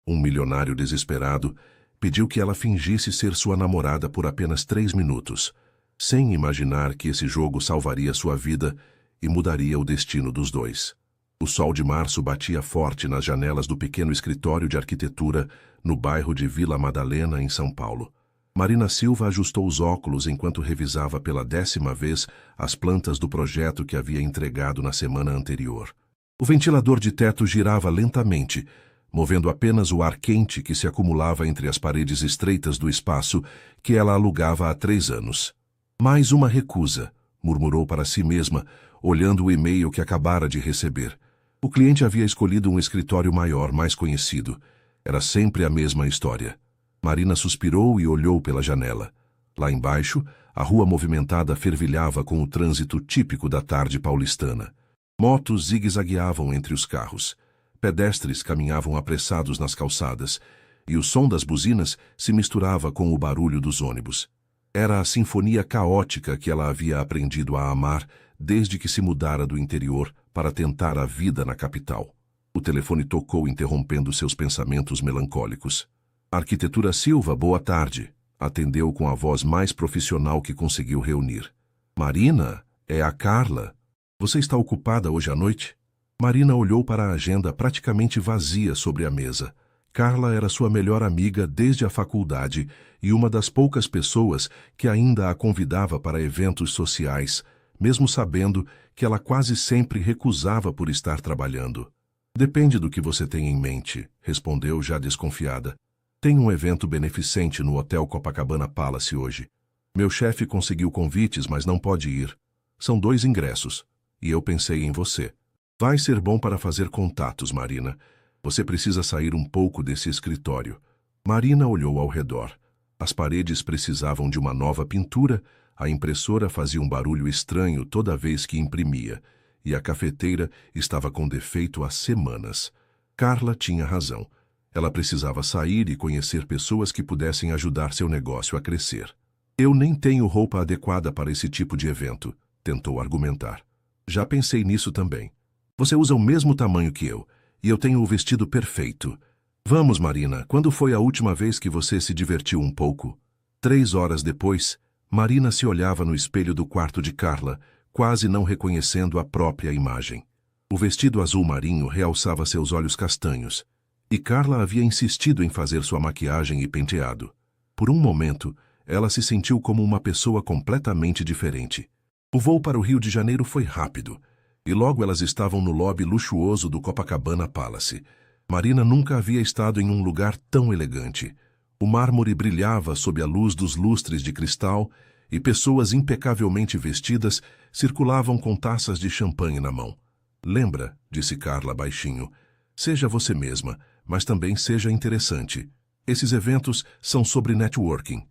Um milionário desesperado pediu que ela fingisse ser sua namorada por apenas 3 minutos, sem imaginar que esse jogo salvaria sua vida e mudaria o destino dos dois. O sol de março batia forte nas janelas do pequeno escritório de arquitetura no bairro de Vila Madalena, em São Paulo. Marina Silva ajustou os óculos enquanto revisava pela 10ª vez as plantas do projeto que havia entregado na semana anterior. O ventilador de teto girava lentamente, movendo apenas o ar quente que se acumulava entre as paredes estreitas do espaço que ela alugava há 3 anos. Mais uma recusa, murmurou para si mesma, olhando o e-mail que acabara de receber. O cliente havia escolhido um escritório maior, mais conhecido. Era sempre a mesma história. Marina suspirou e olhou pela janela. Lá embaixo, a rua movimentada fervilhava com o trânsito típico da tarde paulistana. Motos zigue-zagueavam entre os carros. Pedestres caminhavam apressados nas calçadas, e o som das buzinas se misturava com o barulho dos ônibus. Era a sinfonia caótica que ela havia aprendido a amar desde que se mudara do interior para tentar a vida na capital. O telefone tocou, interrompendo seus pensamentos melancólicos. Arquitetura Silva, boa tarde, atendeu com a voz mais profissional que conseguiu reunir. Marina, é a Carla. Você está ocupada hoje à noite? Marina olhou para a agenda praticamente vazia sobre a mesa. Carla era sua melhor amiga desde a faculdade e uma das poucas pessoas que ainda a convidava para eventos sociais, mesmo sabendo que ela quase sempre recusava por estar trabalhando. Depende do que você tem em mente, respondeu já desconfiada. Tem um evento beneficente no Hotel Copacabana Palace hoje. Meu chefe conseguiu convites, mas não pode ir. São 2 ingressos, e eu pensei em você. Vai ser bom para fazer contatos, Marina. Você precisa sair um pouco desse escritório. Marina olhou ao redor. As paredes precisavam de uma nova pintura, a impressora fazia um barulho estranho toda vez que imprimia, e a cafeteira estava com defeito há semanas. Carla tinha razão. Ela precisava sair e conhecer pessoas que pudessem ajudar seu negócio a crescer. Eu nem tenho roupa adequada para esse tipo de evento, tentou argumentar. Já pensei nisso também. Você usa o mesmo tamanho que eu, e eu tenho o vestido perfeito. Vamos, Marina, quando foi a última vez que você se divertiu um pouco? 3 horas depois, Marina se olhava no espelho do quarto de Carla, quase não reconhecendo a própria imagem. O vestido azul marinho realçava seus olhos castanhos, e Carla havia insistido em fazer sua maquiagem e penteado. Por um momento, ela se sentiu como uma pessoa completamente diferente. O voo para o Rio de Janeiro foi rápido, e logo elas estavam no lobby luxuoso do Copacabana Palace. Marina nunca havia estado em um lugar tão elegante. O mármore brilhava sob a luz dos lustres de cristal e pessoas impecavelmente vestidas circulavam com taças de champanhe na mão. Lembra, disse Carla baixinho, seja você mesma, mas também seja interessante. Esses eventos são sobre networking.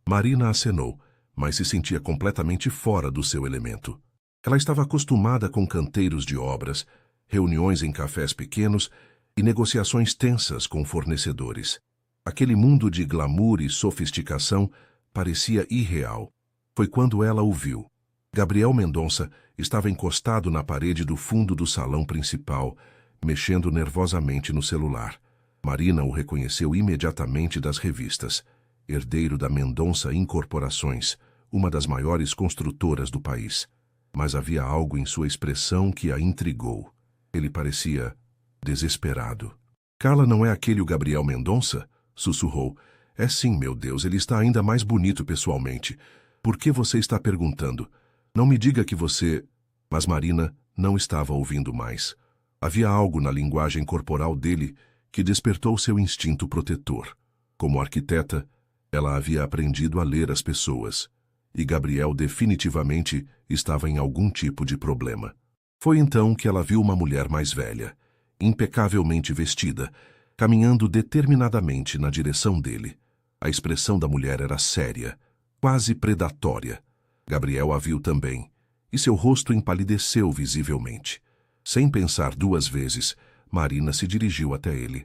Marina acenou, mas se sentia completamente fora do seu elemento. Ela estava acostumada com canteiros de obras, reuniões em cafés pequenos e negociações tensas com fornecedores. Aquele mundo de glamour e sofisticação parecia irreal. Foi quando ela o viu. Gabriel Mendonça estava encostado na parede do fundo do salão principal, mexendo nervosamente no celular. Marina o reconheceu imediatamente das revistas. Herdeiro da Mendonça Incorporações, uma das maiores construtoras do país. Mas havia algo em sua expressão que a intrigou. Ele parecia desesperado. Carla, não é aquele o Gabriel Mendonça? Sussurrou. É sim, meu Deus, ele está ainda mais bonito pessoalmente. Por que você está perguntando? Não me diga que você... Mas Marina não estava ouvindo mais. Havia algo na linguagem corporal dele que despertou seu instinto protetor. Como arquiteta, ela havia aprendido a ler as pessoas. E Gabriel definitivamente estava em algum tipo de problema. Foi então que ela viu uma mulher mais velha, impecavelmente vestida, caminhando determinadamente na direção dele. A expressão da mulher era séria, quase predatória. Gabriel a viu também, e seu rosto empalideceu visivelmente. Sem pensar 2 vezes, Marina se dirigiu até ele.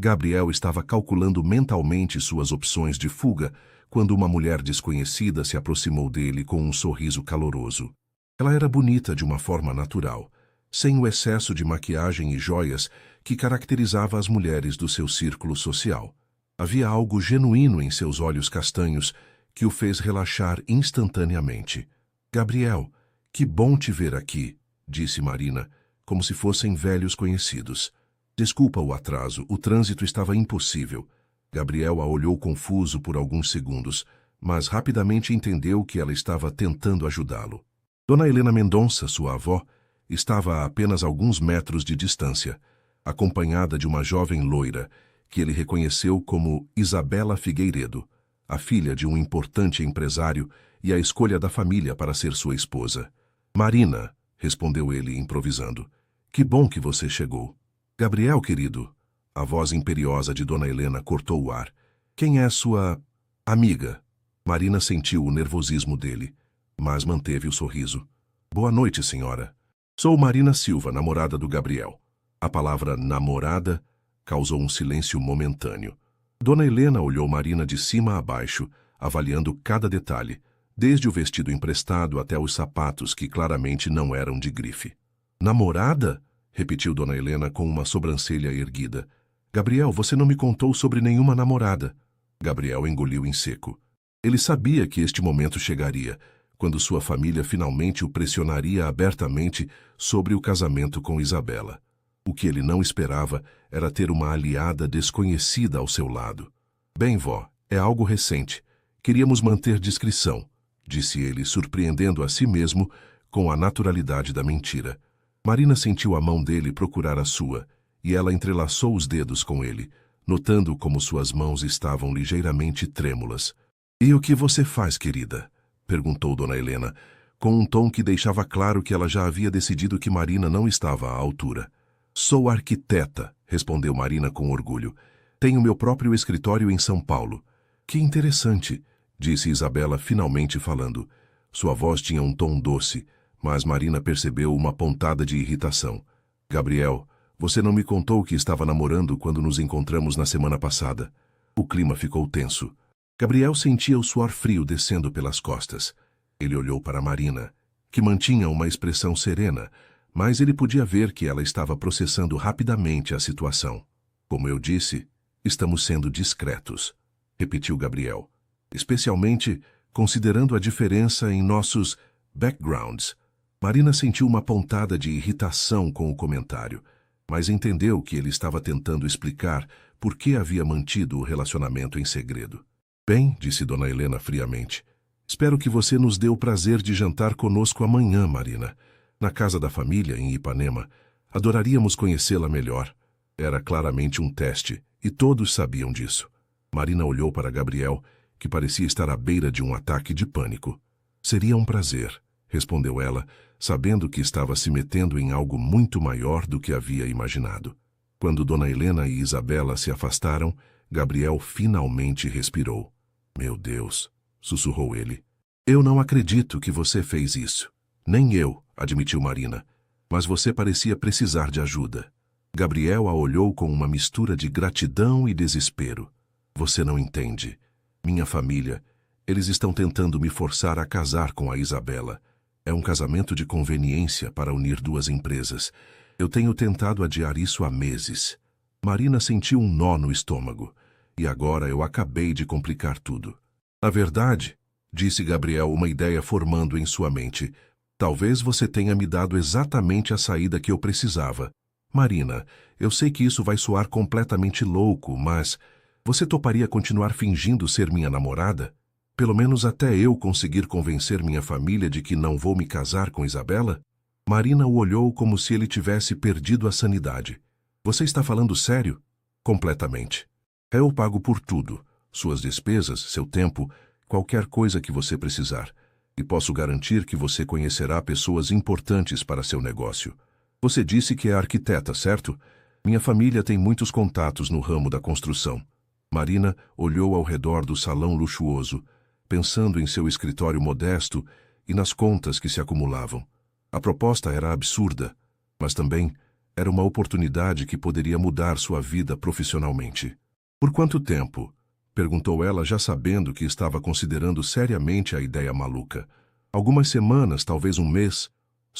Gabriel estava calculando mentalmente suas opções de fuga quando uma mulher desconhecida se aproximou dele com um sorriso caloroso. Ela era bonita de uma forma natural, sem o excesso de maquiagem e joias que caracterizava as mulheres do seu círculo social. Havia algo genuíno em seus olhos castanhos que o fez relaxar instantaneamente. Gabriel, que bom te ver aqui, disse Marina, como se fossem velhos conhecidos. Desculpa o atraso, o trânsito estava impossível. Gabriel a olhou confuso por alguns segundos, mas rapidamente entendeu que ela estava tentando ajudá-lo. Dona Helena Mendonça, sua avó, estava a apenas alguns metros de distância, acompanhada de uma jovem loira, que ele reconheceu como Isabela Figueiredo, a filha de um importante empresário e a escolha da família para ser sua esposa. Marina, respondeu ele improvisando, que bom que você chegou. Gabriel, querido, a voz imperiosa de Dona Helena cortou o ar. Quem é sua amiga? Marina sentiu o nervosismo dele, mas manteve o sorriso. Boa noite, senhora. Sou Marina Silva, namorada do Gabriel. A palavra namorada causou um silêncio momentâneo. Dona Helena olhou Marina de cima a baixo, avaliando cada detalhe, desde o vestido emprestado até os sapatos que claramente não eram de grife. Namorada? Repetiu Dona Helena com uma sobrancelha erguida. Gabriel, você não me contou sobre nenhuma namorada. Gabriel engoliu em seco. Ele sabia que este momento chegaria, quando sua família finalmente o pressionaria abertamente sobre o casamento com Isabela. O que ele não esperava era ter uma aliada desconhecida ao seu lado. Bem, vó, é algo recente. Queríamos manter discrição, disse ele, surpreendendo a si mesmo com a naturalidade da mentira. Marina sentiu a mão dele procurar a sua, e ela entrelaçou os dedos com ele, notando como suas mãos estavam ligeiramente trêmulas. E o que você faz, querida? Perguntou Dona Helena, com um tom que deixava claro que ela já havia decidido que Marina não estava à altura. Sou arquiteta, respondeu Marina com orgulho. Tenho meu próprio escritório em São Paulo. Que interessante, disse Isabela finalmente falando. Sua voz tinha um tom doce, mas Marina percebeu uma pontada de irritação. Gabriel, você não me contou que estava namorando quando nos encontramos na semana passada. O clima ficou tenso. Gabriel sentia o suor frio descendo pelas costas. Ele olhou para Marina, que mantinha uma expressão serena, mas ele podia ver que ela estava processando rapidamente a situação. Como eu disse, estamos sendo discretos, repetiu Gabriel, especialmente considerando a diferença em nossos backgrounds. Marina sentiu uma pontada de irritação com o comentário, mas entendeu que ele estava tentando explicar por que havia mantido o relacionamento em segredo. Bem, disse Dona Helena friamente, espero que você nos dê o prazer de jantar conosco amanhã, Marina. Na casa da família, em Ipanema, adoraríamos conhecê-la melhor. Era claramente um teste, e todos sabiam disso. Marina olhou para Gabriel, que parecia estar à beira de um ataque de pânico. Seria um prazer, respondeu ela, sabendo que estava se metendo em algo muito maior do que havia imaginado. Quando Dona Helena e Isabela se afastaram, Gabriel finalmente respirou. Meu Deus, sussurrou ele. Eu não acredito que você fez isso. Nem eu, admitiu Marina, mas você parecia precisar de ajuda. Gabriel a olhou com uma mistura de gratidão e desespero. Você não entende. Minha família, eles estão tentando me forçar a casar com a Isabela. É um casamento de conveniência para unir duas empresas. Eu tenho tentado adiar isso há meses. Marina sentiu um nó no estômago, e agora eu acabei de complicar tudo. Na verdade, disse Gabriel, uma ideia formando em sua mente, talvez você tenha me dado exatamente a saída que eu precisava. Marina, eu sei que isso vai soar completamente louco, mas você toparia continuar fingindo ser minha namorada? Pelo menos até eu conseguir convencer minha família de que não vou me casar com Isabela? Marina o olhou como se ele tivesse perdido a sanidade. Você está falando sério? Completamente. Eu pago por tudo. Suas despesas, seu tempo, qualquer coisa que você precisar. E posso garantir que você conhecerá pessoas importantes para seu negócio. Você disse que é arquiteta, certo? Minha família tem muitos contatos no ramo da construção. Marina olhou ao redor do salão luxuoso, pensando em seu escritório modesto e nas contas que se acumulavam. A proposta era absurda, mas também era uma oportunidade que poderia mudar sua vida profissionalmente. Por quanto tempo? Perguntou ela, já sabendo que estava considerando seriamente a ideia maluca. Algumas semanas, talvez um mês.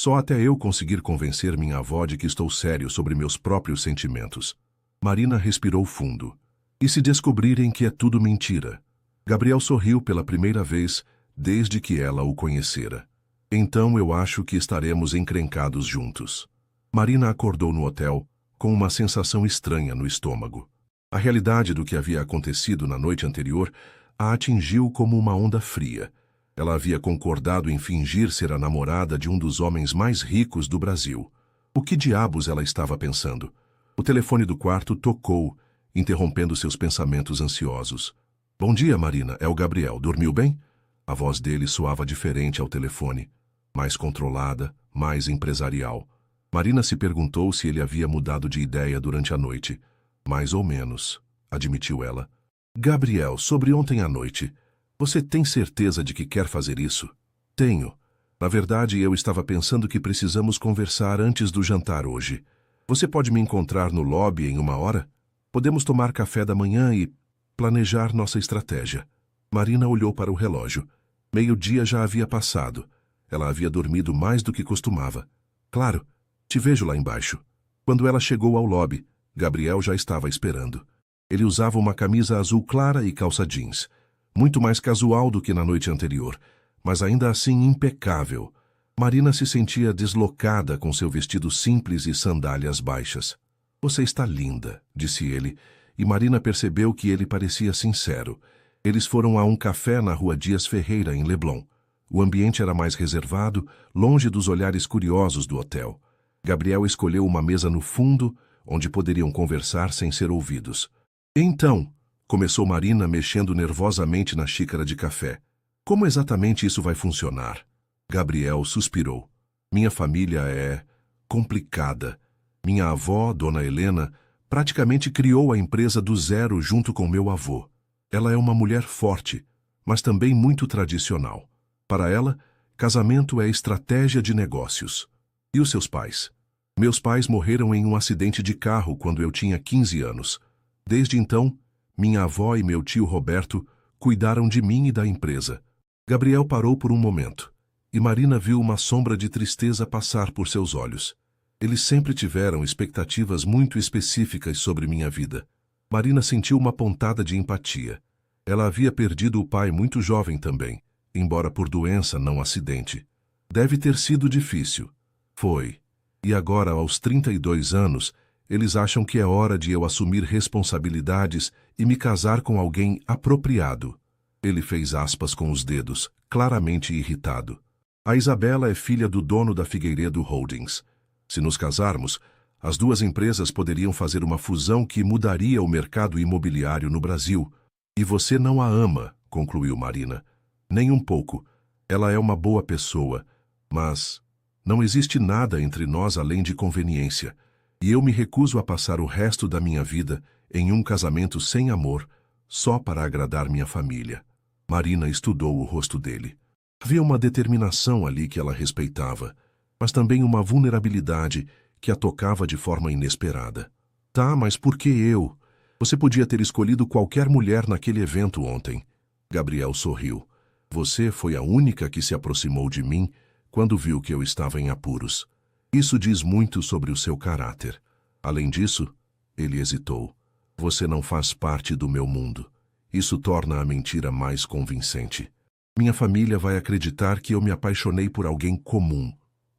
Só até eu conseguir convencer minha avó de que estou sério sobre meus próprios sentimentos. Marina respirou fundo. E se descobrirem que é tudo mentira? Gabriel sorriu pela primeira vez desde que ela o conhecera. Então eu acho que estaremos encrencados juntos. Marina acordou no hotel com uma sensação estranha no estômago. A realidade do que havia acontecido na noite anterior a atingiu como uma onda fria. Ela havia concordado em fingir ser a namorada de um dos homens mais ricos do Brasil. O que diabos ela estava pensando? O telefone do quarto tocou, interrompendo seus pensamentos ansiosos. Bom dia, Marina. É o Gabriel. Dormiu bem? A voz dele soava diferente ao telefone. Mais controlada, mais empresarial. Marina se perguntou se ele havia mudado de ideia durante a noite. Mais ou menos, admitiu ela. Gabriel, sobre ontem à noite. Você tem certeza de que quer fazer isso? Tenho. Na verdade, eu estava pensando que precisamos conversar antes do jantar hoje. Você pode me encontrar no lobby em 1 hora? Podemos tomar café da manhã e planejar nossa estratégia. Marina olhou para o relógio. 12:00 já havia passado. Ela havia dormido mais do que costumava. Claro, te vejo lá embaixo. Quando ela chegou ao lobby, Gabriel já estava esperando. Ele usava uma camisa azul clara e calça jeans. Muito mais casual do que na noite anterior, mas ainda assim impecável. Marina se sentia deslocada com seu vestido simples e sandálias baixas. Você está linda, disse ele, e Marina percebeu que ele parecia sincero. Eles foram a um café na rua Dias Ferreira, em Leblon. O ambiente era mais reservado, longe dos olhares curiosos do hotel. Gabriel escolheu uma mesa no fundo, onde poderiam conversar sem ser ouvidos. Então, começou Marina mexendo nervosamente na xícara de café. Como exatamente isso vai funcionar? Gabriel suspirou. Minha família é complicada. Minha avó, Dona Helena, praticamente criou a empresa do zero junto com meu avô. Ela é uma mulher forte, mas também muito tradicional. Para ela, casamento é estratégia de negócios. E os seus pais? Meus pais morreram em um acidente de carro quando eu tinha 15 anos. Desde então, minha avó e meu tio Roberto cuidaram de mim e da empresa. Gabriel parou por um momento, e Marina viu uma sombra de tristeza passar por seus olhos. Eles sempre tiveram expectativas muito específicas sobre minha vida. Marina sentiu uma pontada de empatia. Ela havia perdido o pai muito jovem também, embora por doença, não acidente. Deve ter sido difícil. Foi. E agora, aos 32 anos, eles acham que é hora de eu assumir responsabilidades e me casar com alguém apropriado. Ele fez aspas com os dedos, claramente irritado. A Isabela é filha do dono da Figueiredo Holdings. Se nos casarmos, as duas empresas poderiam fazer uma fusão que mudaria o mercado imobiliário no Brasil. E você não a ama, concluiu Marina. Nem um pouco. Ela é uma boa pessoa, mas não existe nada entre nós além de conveniência. E eu me recuso a passar o resto da minha vida em um casamento sem amor, só para agradar minha família. Marina estudou o rosto dele. Havia uma determinação ali que ela respeitava, mas também uma vulnerabilidade que a tocava de forma inesperada. Tá, mas por que eu? Você podia ter escolhido qualquer mulher naquele evento ontem. Gabriel sorriu. Você foi a única que se aproximou de mim quando viu que eu estava em apuros. Isso diz muito sobre o seu caráter. Além disso, ele hesitou. Você não faz parte do meu mundo. Isso torna a mentira mais convincente. Minha família vai acreditar que eu me apaixonei por alguém comum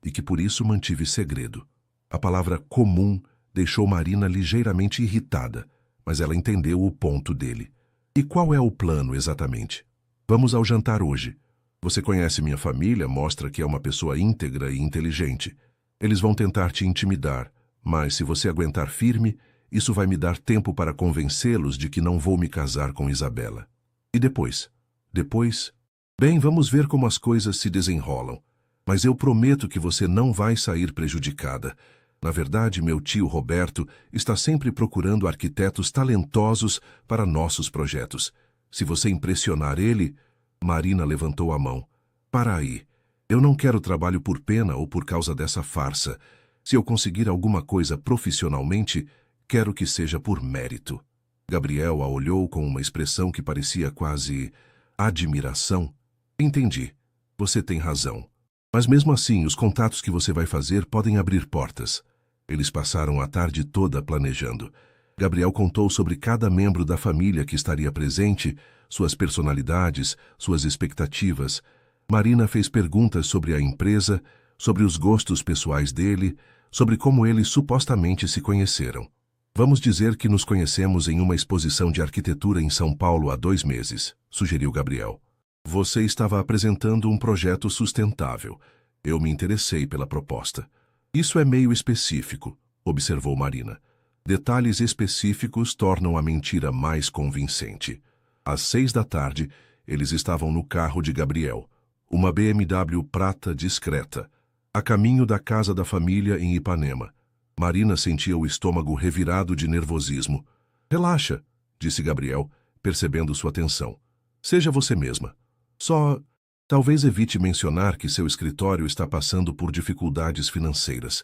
e que por isso mantive segredo. A palavra comum deixou Marina ligeiramente irritada, mas ela entendeu o ponto dele. E qual é o plano exatamente? Vamos ao jantar hoje. Você conhece minha família, mostra que é uma pessoa íntegra e inteligente. Eles vão tentar te intimidar, mas se você aguentar firme, isso vai me dar tempo para convencê-los de que não vou me casar com Isabela. E depois? Depois? Bem, vamos ver como as coisas se desenrolam. Mas eu prometo que você não vai sair prejudicada. Na verdade, meu tio Roberto está sempre procurando arquitetos talentosos para nossos projetos. Se você impressionar ele... Marina levantou a mão. Para aí. Eu não quero trabalho por pena ou por causa dessa farsa. Se eu conseguir alguma coisa profissionalmente, quero que seja por mérito. Gabriel a olhou com uma expressão que parecia quase admiração. Entendi. Você tem razão. Mas mesmo assim, os contatos que você vai fazer podem abrir portas. Eles passaram a tarde toda planejando. Gabriel contou sobre cada membro da família que estaria presente, suas personalidades, suas expectativas. Marina fez perguntas sobre a empresa, sobre os gostos pessoais dele, sobre como eles supostamente se conheceram. Vamos dizer que nos conhecemos em uma exposição de arquitetura em São Paulo há 2 meses, sugeriu Gabriel. Você estava apresentando um projeto sustentável. Eu me interessei pela proposta. Isso é meio específico, observou Marina. Detalhes específicos tornam a mentira mais convincente. Às 6 da tarde, eles estavam no carro de Gabriel, uma BMW prata discreta, a caminho da casa da família em Ipanema. Marina sentia o estômago revirado de nervosismo. Relaxa, disse Gabriel, percebendo sua tensão. Seja você mesma. Só, talvez evite mencionar que seu escritório está passando por dificuldades financeiras.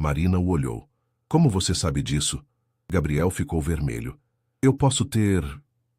Marina o olhou. Como você sabe disso? Gabriel ficou vermelho. Eu posso ter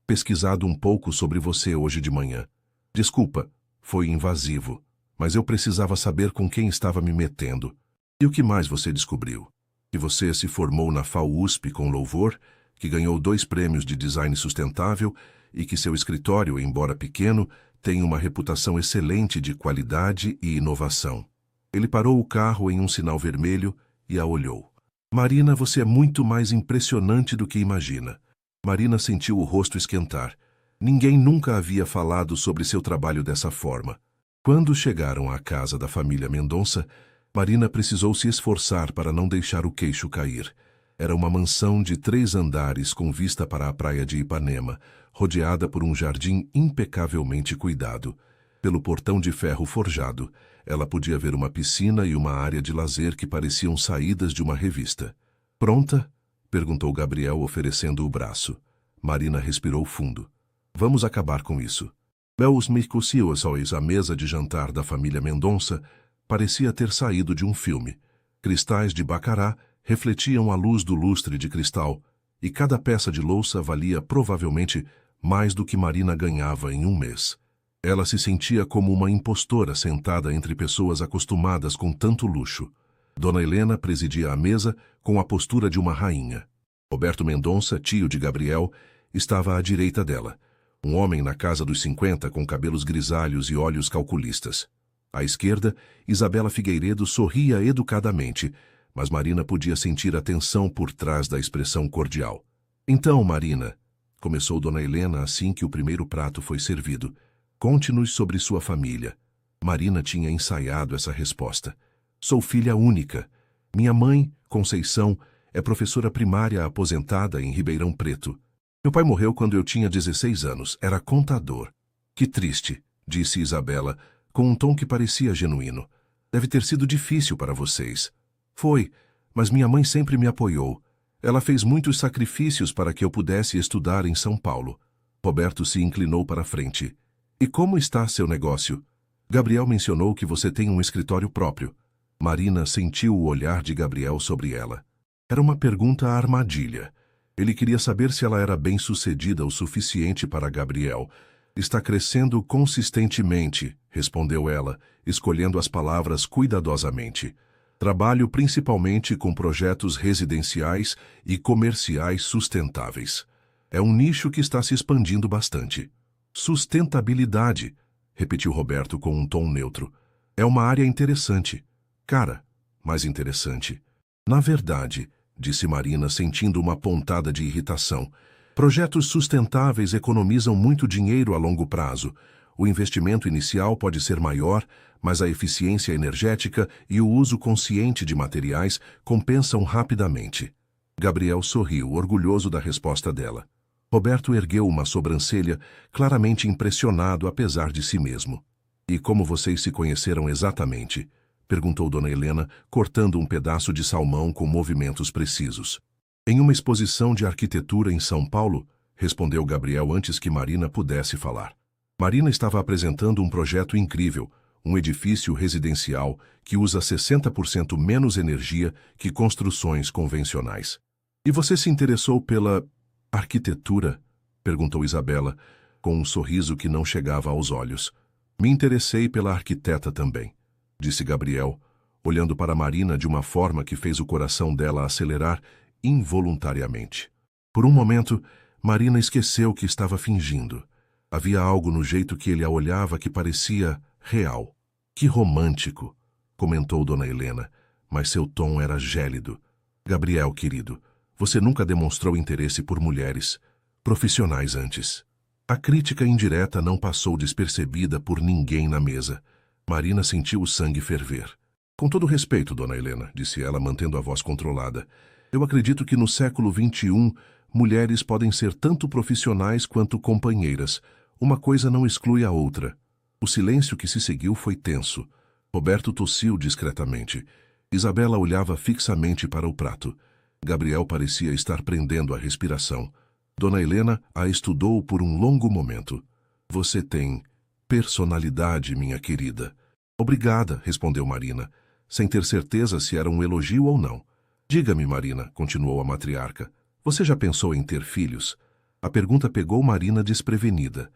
pesquisado um pouco sobre você hoje de manhã. Desculpa, foi invasivo, mas eu precisava saber com quem estava me metendo. E o que mais você descobriu? Que você se formou na FAUSP com louvor, que ganhou 2 prêmios de design sustentável e que seu escritório, embora pequeno, tem uma reputação excelente de qualidade e inovação. Ele parou o carro em um sinal vermelho e a olhou. Marina, você é muito mais impressionante do que imagina. Marina sentiu o rosto esquentar. Ninguém nunca havia falado sobre seu trabalho dessa forma. Quando chegaram à casa da família Mendonça, Marina precisou se esforçar para não deixar o queixo cair. Era uma mansão de 3 andares com vista para a praia de Ipanema, rodeada por um jardim impecavelmente cuidado. Pelo portão de ferro forjado, ela podia ver uma piscina e uma área de lazer que pareciam saídas de uma revista. Pronta? Perguntou Gabriel, oferecendo o braço. Marina respirou fundo. Vamos acabar com isso. Beus Mercúcios, a mesa de jantar da família Mendonça, parecia ter saído de um filme. Cristais de bacará refletiam a luz do lustre de cristal, e cada peça de louça valia provavelmente mais do que Marina ganhava em um mês. Ela se sentia como uma impostora sentada entre pessoas acostumadas com tanto luxo. Dona Helena presidia a mesa com a postura de uma rainha. Roberto Mendonça, tio de Gabriel, estava à direita dela. Um homem na casa dos 50 com cabelos grisalhos e olhos calculistas. À esquerda, Isabela Figueiredo sorria educadamente, mas Marina podia sentir a tensão por trás da expressão cordial. Então, Marina, começou Dona Helena assim que o primeiro prato foi servido, conte-nos sobre sua família. Marina tinha ensaiado essa resposta. Sou filha única. Minha mãe, Conceição, é professora primária aposentada em Ribeirão Preto. Meu pai morreu quando eu tinha 16 anos, era contador. Que triste, disse Isabela, com um tom que parecia genuíno. Deve ter sido difícil para vocês. Foi, mas minha mãe sempre me apoiou. Ela fez muitos sacrifícios para que eu pudesse estudar em São Paulo. Roberto se inclinou para a frente. E como está seu negócio? Gabriel mencionou que você tem um escritório próprio. Marina sentiu o olhar de Gabriel sobre ela. Era uma pergunta armadilha. Ele queria saber se ela era bem-sucedida o suficiente para Gabriel. Está crescendo consistentemente, respondeu ela, escolhendo as palavras cuidadosamente. Trabalho principalmente com projetos residenciais e comerciais sustentáveis. É um nicho que está se expandindo bastante. Sustentabilidade, repetiu Roberto com um tom neutro. É uma área interessante. Cara, mais interessante. Na verdade, disse Marina, sentindo uma pontada de irritação, projetos sustentáveis economizam muito dinheiro a longo prazo. O investimento inicial pode ser maior, mas a eficiência energética e o uso consciente de materiais compensam rapidamente. Gabriel sorriu, orgulhoso da resposta dela. Roberto ergueu uma sobrancelha, claramente impressionado apesar de si mesmo. E como vocês se conheceram exatamente? Perguntou Dona Helena, cortando um pedaço de salmão com movimentos precisos. Em uma exposição de arquitetura em São Paulo, respondeu Gabriel antes que Marina pudesse falar. Marina estava apresentando um projeto incrível, um edifício residencial que usa 60% menos energia que construções convencionais. E você se interessou pela arquitetura? Perguntou Isabela, com um sorriso que não chegava aos olhos. Me interessei pela arquiteta também. disse Gabriel, olhando para Marina de uma forma que fez o coração dela acelerar involuntariamente. Por um momento, Marina esqueceu que estava fingindo. Havia algo no jeito que ele a olhava que parecia real. Que romântico, comentou Dona Helena, mas seu tom era gélido. Gabriel, querido, você nunca demonstrou interesse por mulheres profissionais antes. A crítica indireta não passou despercebida por ninguém na mesa. Marina sentiu o sangue ferver. Com todo respeito, Dona Helena, disse ela, mantendo a voz controlada, eu acredito que no século XXI, mulheres podem ser tanto profissionais quanto companheiras. Uma coisa não exclui a outra. O silêncio que se seguiu foi tenso. Roberto tossiu discretamente. Isabela olhava fixamente para o prato. Gabriel parecia estar prendendo a respiração. Dona Helena a estudou por um longo momento. Você tem personalidade, minha querida. Obrigada, respondeu Marina, sem ter certeza se era um elogio ou não. Diga-me, Marina, continuou a matriarca, você já pensou em ter filhos? A pergunta pegou Marina desprevenida.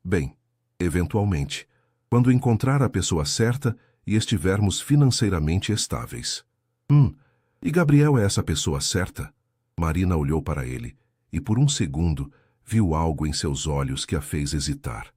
Bem, eventualmente, quando encontrar a pessoa certa e estivermos financeiramente estáveis. E Gabriel é essa pessoa certa? Marina olhou para ele e por um segundo viu algo em seus olhos que a fez hesitar.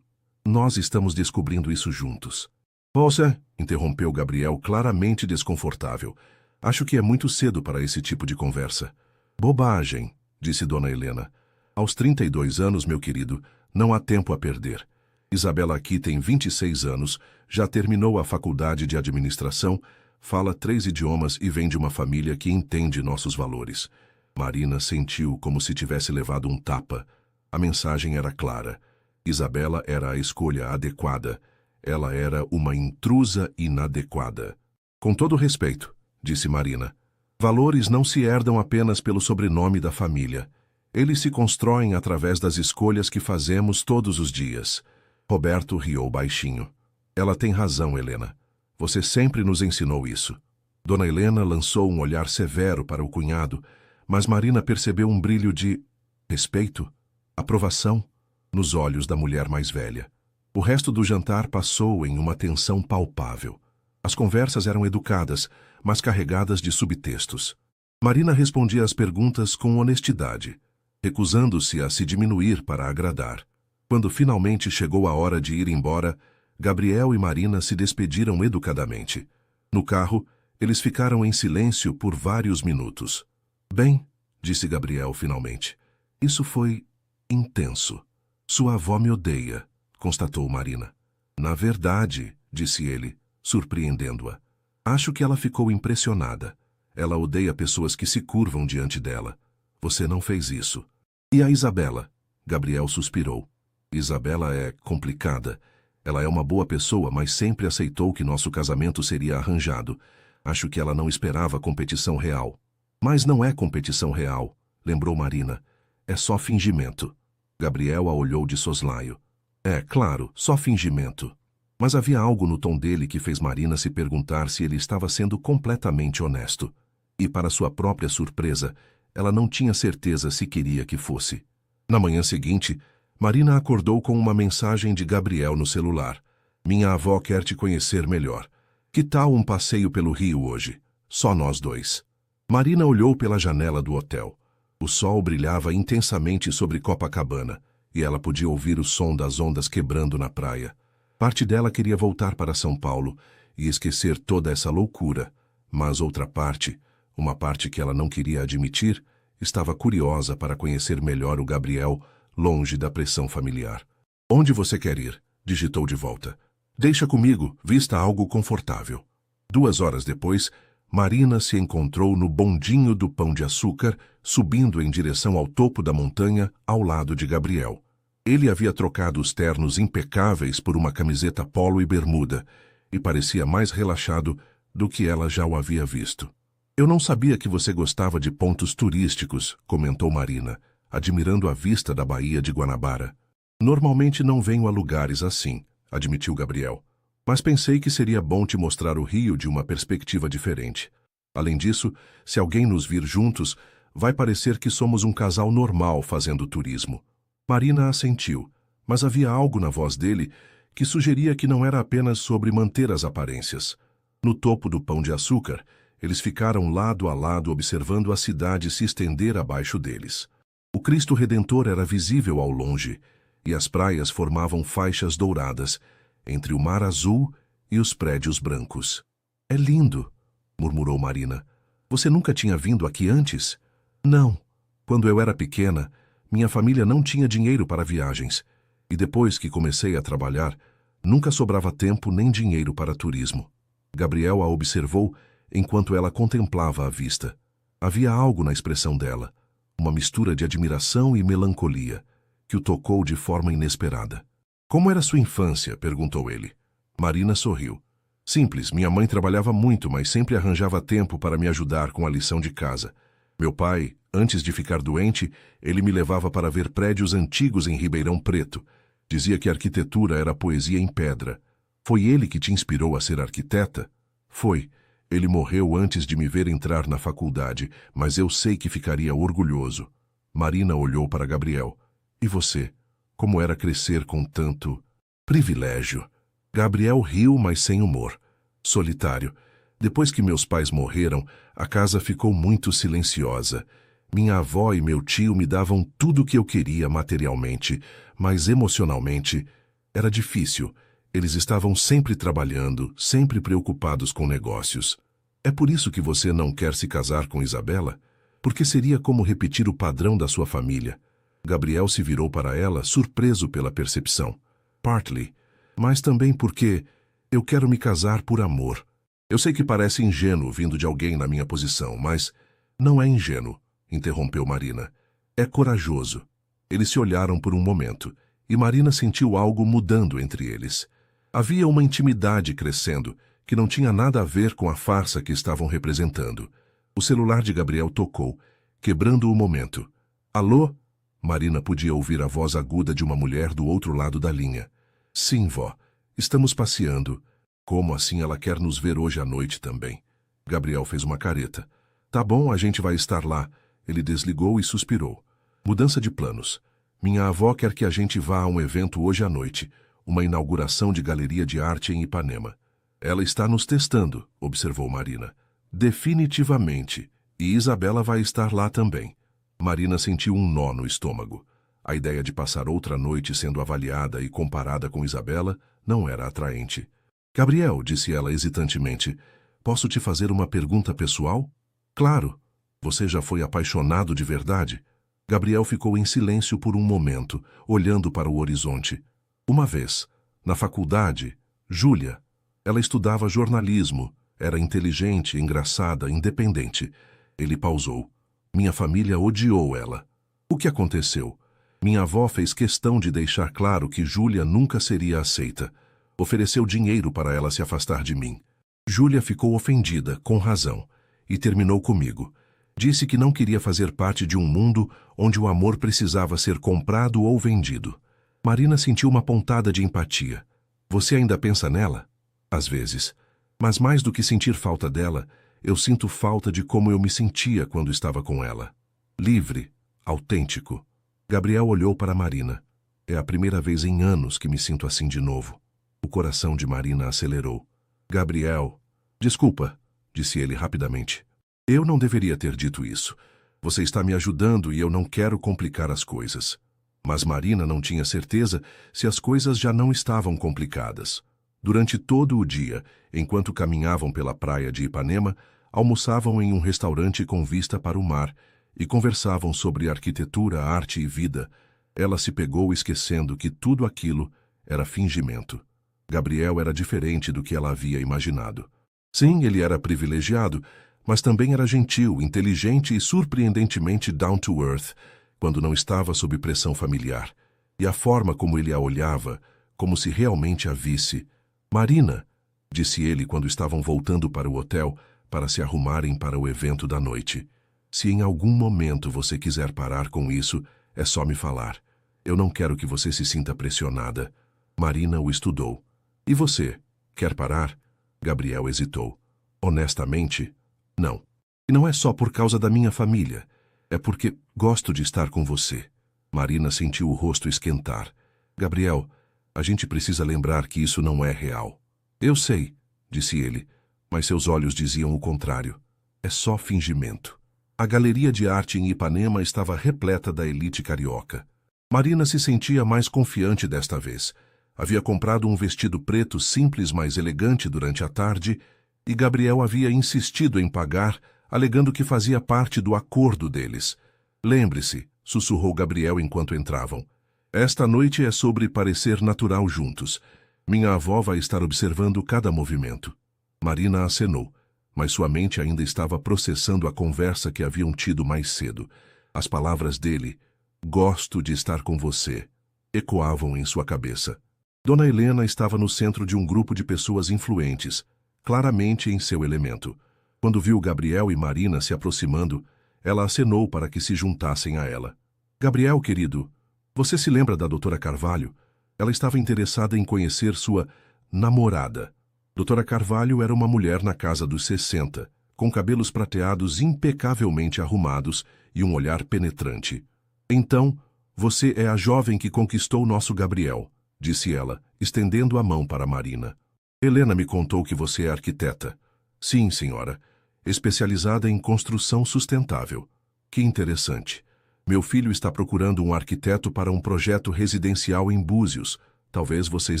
Nós estamos descobrindo isso juntos. Você, interrompeu Gabriel claramente desconfortável. Acho que é muito cedo para esse tipo de conversa. Bobagem, disse Dona Helena. Aos 32 anos, meu querido, não há tempo a perder. Isabela aqui tem 26 anos, já terminou a faculdade de administração, fala 3 idiomas e vem de uma família que entende nossos valores. Marina sentiu como se tivesse levado um tapa. A mensagem era clara. Isabela era a escolha adequada. Ela era uma intrusa inadequada. Com todo respeito, disse Marina, valores não se herdam apenas pelo sobrenome da família. Eles se constroem através das escolhas que fazemos todos os dias. Roberto riu baixinho. Ela tem razão, Helena. Você sempre nos ensinou isso. Dona Helena lançou um olhar severo para o cunhado, mas Marina percebeu um brilho de respeito, aprovação, nos olhos da mulher mais velha. O resto do jantar passou em uma tensão palpável. As conversas eram educadas, mas carregadas de subtextos. Marina respondia às perguntas com honestidade, recusando-se a se diminuir para agradar. Quando finalmente chegou a hora de ir embora, Gabriel e Marina se despediram educadamente. No carro, eles ficaram em silêncio por vários minutos. Bem, disse Gabriel finalmente, isso foi intenso. Sua avó me odeia, constatou Marina. Na verdade, disse ele, surpreendendo-a, acho que ela ficou impressionada. Ela odeia pessoas que se curvam diante dela. Você não fez isso. E a Isabela? Gabriel suspirou. Isabela é complicada. Ela é uma boa pessoa, mas sempre aceitou que nosso casamento seria arranjado. Acho que ela não esperava competição real. Mas não é competição real, lembrou Marina. É só fingimento. Gabriel a olhou de soslaio. É, claro, só fingimento. Mas havia algo no tom dele que fez Marina se perguntar se ele estava sendo completamente honesto. E, para sua própria surpresa, ela não tinha certeza se queria que fosse. Na manhã seguinte, Marina acordou com uma mensagem de Gabriel no celular. Minha avó quer te conhecer melhor. Que tal um passeio pelo rio hoje? Só nós dois. Marina olhou pela janela do hotel. O sol brilhava intensamente sobre Copacabana, e ela podia ouvir o som das ondas quebrando na praia. Parte dela queria voltar para São Paulo e esquecer toda essa loucura, mas outra parte, uma parte que ela não queria admitir, estava curiosa para conhecer melhor o Gabriel, longe da pressão familiar. Onde você quer ir? Digitou de volta. Deixa comigo, vista algo confortável. 2 horas depois, Marina se encontrou no bondinho do Pão de Açúcar, subindo em direção ao topo da montanha, ao lado de Gabriel. Ele havia trocado os ternos impecáveis por uma camiseta polo e bermuda, e parecia mais relaxado do que ela já o havia visto. Eu não sabia que você gostava de pontos turísticos, comentou Marina, admirando a vista da Baía de Guanabara. Normalmente não venho a lugares assim, admitiu Gabriel. Mas pensei que seria bom te mostrar o Rio de uma perspectiva diferente. Além disso, se alguém nos vir juntos, vai parecer que somos um casal normal fazendo turismo. Marina assentiu, mas havia algo na voz dele que sugeria que não era apenas sobre manter as aparências. No topo do Pão de Açúcar, eles ficaram lado a lado observando a cidade se estender abaixo deles. O Cristo Redentor era visível ao longe, e as praias formavam faixas douradas entre o mar azul e os prédios brancos. "É lindo", murmurou Marina. "Você nunca tinha vindo aqui antes?" "Não. Quando eu era pequena, minha família não tinha dinheiro para viagens, e depois que comecei a trabalhar, nunca sobrava tempo nem dinheiro para turismo." Gabriel a observou enquanto ela contemplava a vista. Havia algo na expressão dela, uma mistura de admiração e melancolia, que o tocou de forma inesperada. "Como era sua infância?" perguntou ele. Marina sorriu. "Simples, minha mãe trabalhava muito, mas sempre arranjava tempo para me ajudar com a lição de casa. Meu pai, antes de ficar doente, ele me levava para ver prédios antigos em Ribeirão Preto. Dizia que a arquitetura era poesia em pedra. Foi ele que te inspirou a ser arquiteta?" "Foi. Ele morreu antes de me ver entrar na faculdade, mas eu sei que ficaria orgulhoso." Marina olhou para Gabriel. "E você? Como era crescer com tanto privilégio?" Gabriel riu, mas sem humor. "Solitário. Depois que meus pais morreram, a casa ficou muito silenciosa. Minha avó e meu tio me davam tudo o que eu queria materialmente, mas emocionalmente era difícil. Eles estavam sempre trabalhando, sempre preocupados com negócios." "É por isso que você não quer se casar com Isabela? Porque seria como repetir o padrão da sua família." Gabriel se virou para ela, surpreso pela percepção. "Partly, mas também porque eu quero me casar por amor. Eu sei que parece ingênuo vindo de alguém na minha posição, mas não é ingênuo", interrompeu Marina. "É corajoso." Eles se olharam por um momento, e Marina sentiu algo mudando entre eles. Havia uma intimidade crescendo, que não tinha nada a ver com a farsa que estavam representando. O celular de Gabriel tocou, quebrando o momento. "Alô?" Marina podia ouvir a voz aguda de uma mulher do outro lado da linha. "Sim, vó. Estamos passeando." "Como assim ela quer nos ver hoje à noite também?" Gabriel fez uma careta. "Tá bom, a gente vai estar lá." Ele desligou e suspirou. "Mudança de planos. Minha avó quer que a gente vá a um evento hoje à noite, uma inauguração de galeria de arte em Ipanema." "Ela está nos testando", observou Marina. "Definitivamente. E Isabela vai estar lá também." Marina sentiu um nó no estômago. A ideia de passar outra noite sendo avaliada e comparada com Isabela não era atraente. "Gabriel", disse ela hesitantemente, "posso te fazer uma pergunta pessoal?" "Claro. Você já foi apaixonado de verdade?" Gabriel ficou em silêncio por um momento, olhando para o horizonte. "Uma vez, na faculdade, Júlia. Ela estudava jornalismo, era inteligente, engraçada, independente." Ele pausou. "Minha família odiou ela." "O que aconteceu?" "Minha avó fez questão de deixar claro que Júlia nunca seria aceita. Ofereceu dinheiro para ela se afastar de mim. Júlia ficou ofendida, com razão, e terminou comigo. Disse que não queria fazer parte de um mundo onde o amor precisava ser comprado ou vendido." Marina sentiu uma pontada de empatia. "Você ainda pensa nela?" "Às vezes. Mas mais do que sentir falta dela, eu sinto falta de como eu me sentia quando estava com ela. Livre, autêntico." Gabriel olhou para Marina. "É a primeira vez em anos que me sinto assim de novo." O coração de Marina acelerou. "Gabriel." "Desculpa", disse ele rapidamente. "Eu não deveria ter dito isso. Você está me ajudando e eu não quero complicar as coisas." Mas Marina não tinha certeza se as coisas já não estavam complicadas. Durante todo o dia, enquanto caminhavam pela praia de Ipanema, almoçavam em um restaurante com vista para o mar e conversavam sobre arquitetura, arte e vida. Ela se pegou esquecendo que tudo aquilo era fingimento. Gabriel era diferente do que ela havia imaginado. Sim, ele era privilegiado, mas também era gentil, inteligente e surpreendentemente down to earth, quando não estava sob pressão familiar. E a forma como ele a olhava, como se realmente a visse. "Marina", disse ele quando estavam voltando para o hotel para se arrumarem para o evento da noite. "Se em algum momento você quiser parar com isso, é só me falar. Eu não quero que você se sinta pressionada." Marina o estudou. "E você, quer parar?" Gabriel hesitou. "Honestamente, não. E não é só por causa da minha família. É porque gosto de estar com você." Marina sentiu o rosto esquentar. "Gabriel, A gente precisa lembrar que isso não é real. Eu sei, disse ele, mas seus olhos diziam o contrário. É só fingimento. A galeria de arte em Ipanema estava repleta da elite carioca. Marina se sentia mais confiante desta vez. Havia comprado um vestido preto simples, mas elegante durante a tarde, e Gabriel havia insistido em pagar, alegando que fazia parte do acordo deles. Lembre-se, sussurrou Gabriel enquanto entravam. Esta noite é sobre parecer natural juntos. Minha avó vai estar observando cada movimento. Marina acenou, mas sua mente ainda estava processando a conversa que haviam tido mais cedo. As palavras dele, "Gosto de estar com você", ecoavam em sua cabeça. Dona Helena estava no centro de um grupo de pessoas influentes, claramente em seu elemento. Quando viu Gabriel e Marina se aproximando, ela acenou para que se juntassem a ela. "Gabriel, querido, você se lembra da doutora Carvalho? Ela estava interessada em conhecer sua namorada." Doutora Carvalho era uma mulher na casa dos 60, com cabelos prateados impecavelmente arrumados e um olhar penetrante. "Então, você é a jovem que conquistou nosso Gabriel", disse ela, estendendo a mão para Marina. "Helena me contou que você é arquiteta." "Sim, senhora. Especializada em construção sustentável." "Que interessante. Meu filho está procurando um arquiteto para um projeto residencial em Búzios. Talvez vocês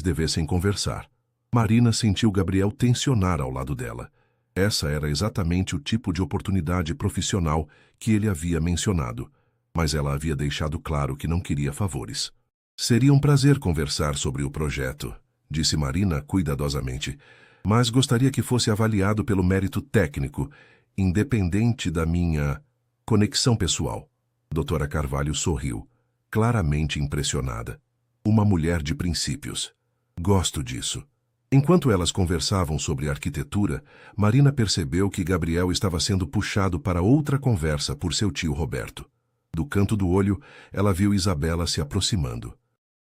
devessem conversar." Marina sentiu Gabriel tensionar ao lado dela. Essa era exatamente o tipo de oportunidade profissional que ele havia mencionado, mas ela havia deixado claro que não queria favores. "Seria um prazer conversar sobre o projeto", disse Marina cuidadosamente, "mas gostaria que fosse avaliado pelo mérito técnico, independente da minha conexão pessoal." Doutora Carvalho sorriu, claramente impressionada. Uma mulher de princípios. "Gosto disso." Enquanto elas conversavam sobre arquitetura, Marina percebeu que Gabriel estava sendo puxado para outra conversa por seu tio Roberto. Do canto do olho, ela viu Isabela se aproximando.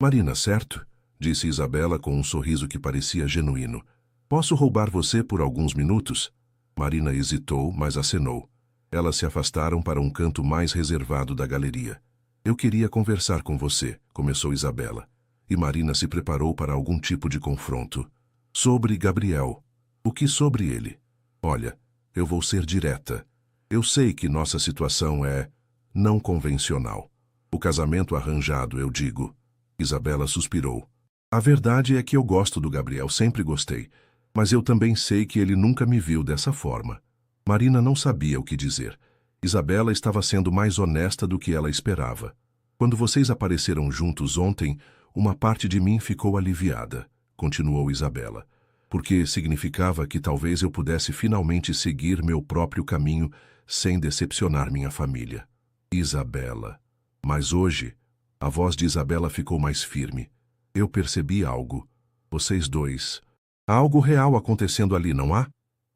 "Marina, certo?" disse Isabela com um sorriso que parecia genuíno. "Posso roubar você por alguns minutos?" Marina hesitou, mas acenou. Elas se afastaram para um canto mais reservado da galeria. "Eu queria conversar com você", começou Isabela, e Marina se preparou para algum tipo de confronto. "Sobre Gabriel." "O que sobre ele?" "Olha, eu vou ser direta. Eu sei que nossa situação é não convencional. O casamento arranjado, eu digo." Isabela suspirou. "A verdade é que eu gosto do Gabriel, sempre gostei, mas eu também sei que ele nunca me viu dessa forma." Marina não sabia o que dizer. Isabela estava sendo mais honesta do que ela esperava. "Quando vocês apareceram juntos ontem, uma parte de mim ficou aliviada", continuou Isabela, "porque significava que talvez eu pudesse finalmente seguir meu próprio caminho sem decepcionar minha família." "Isabela." Mas hoje, a voz de Isabela ficou mais firme. "Eu percebi algo. Vocês dois. Há algo real acontecendo ali, não há?"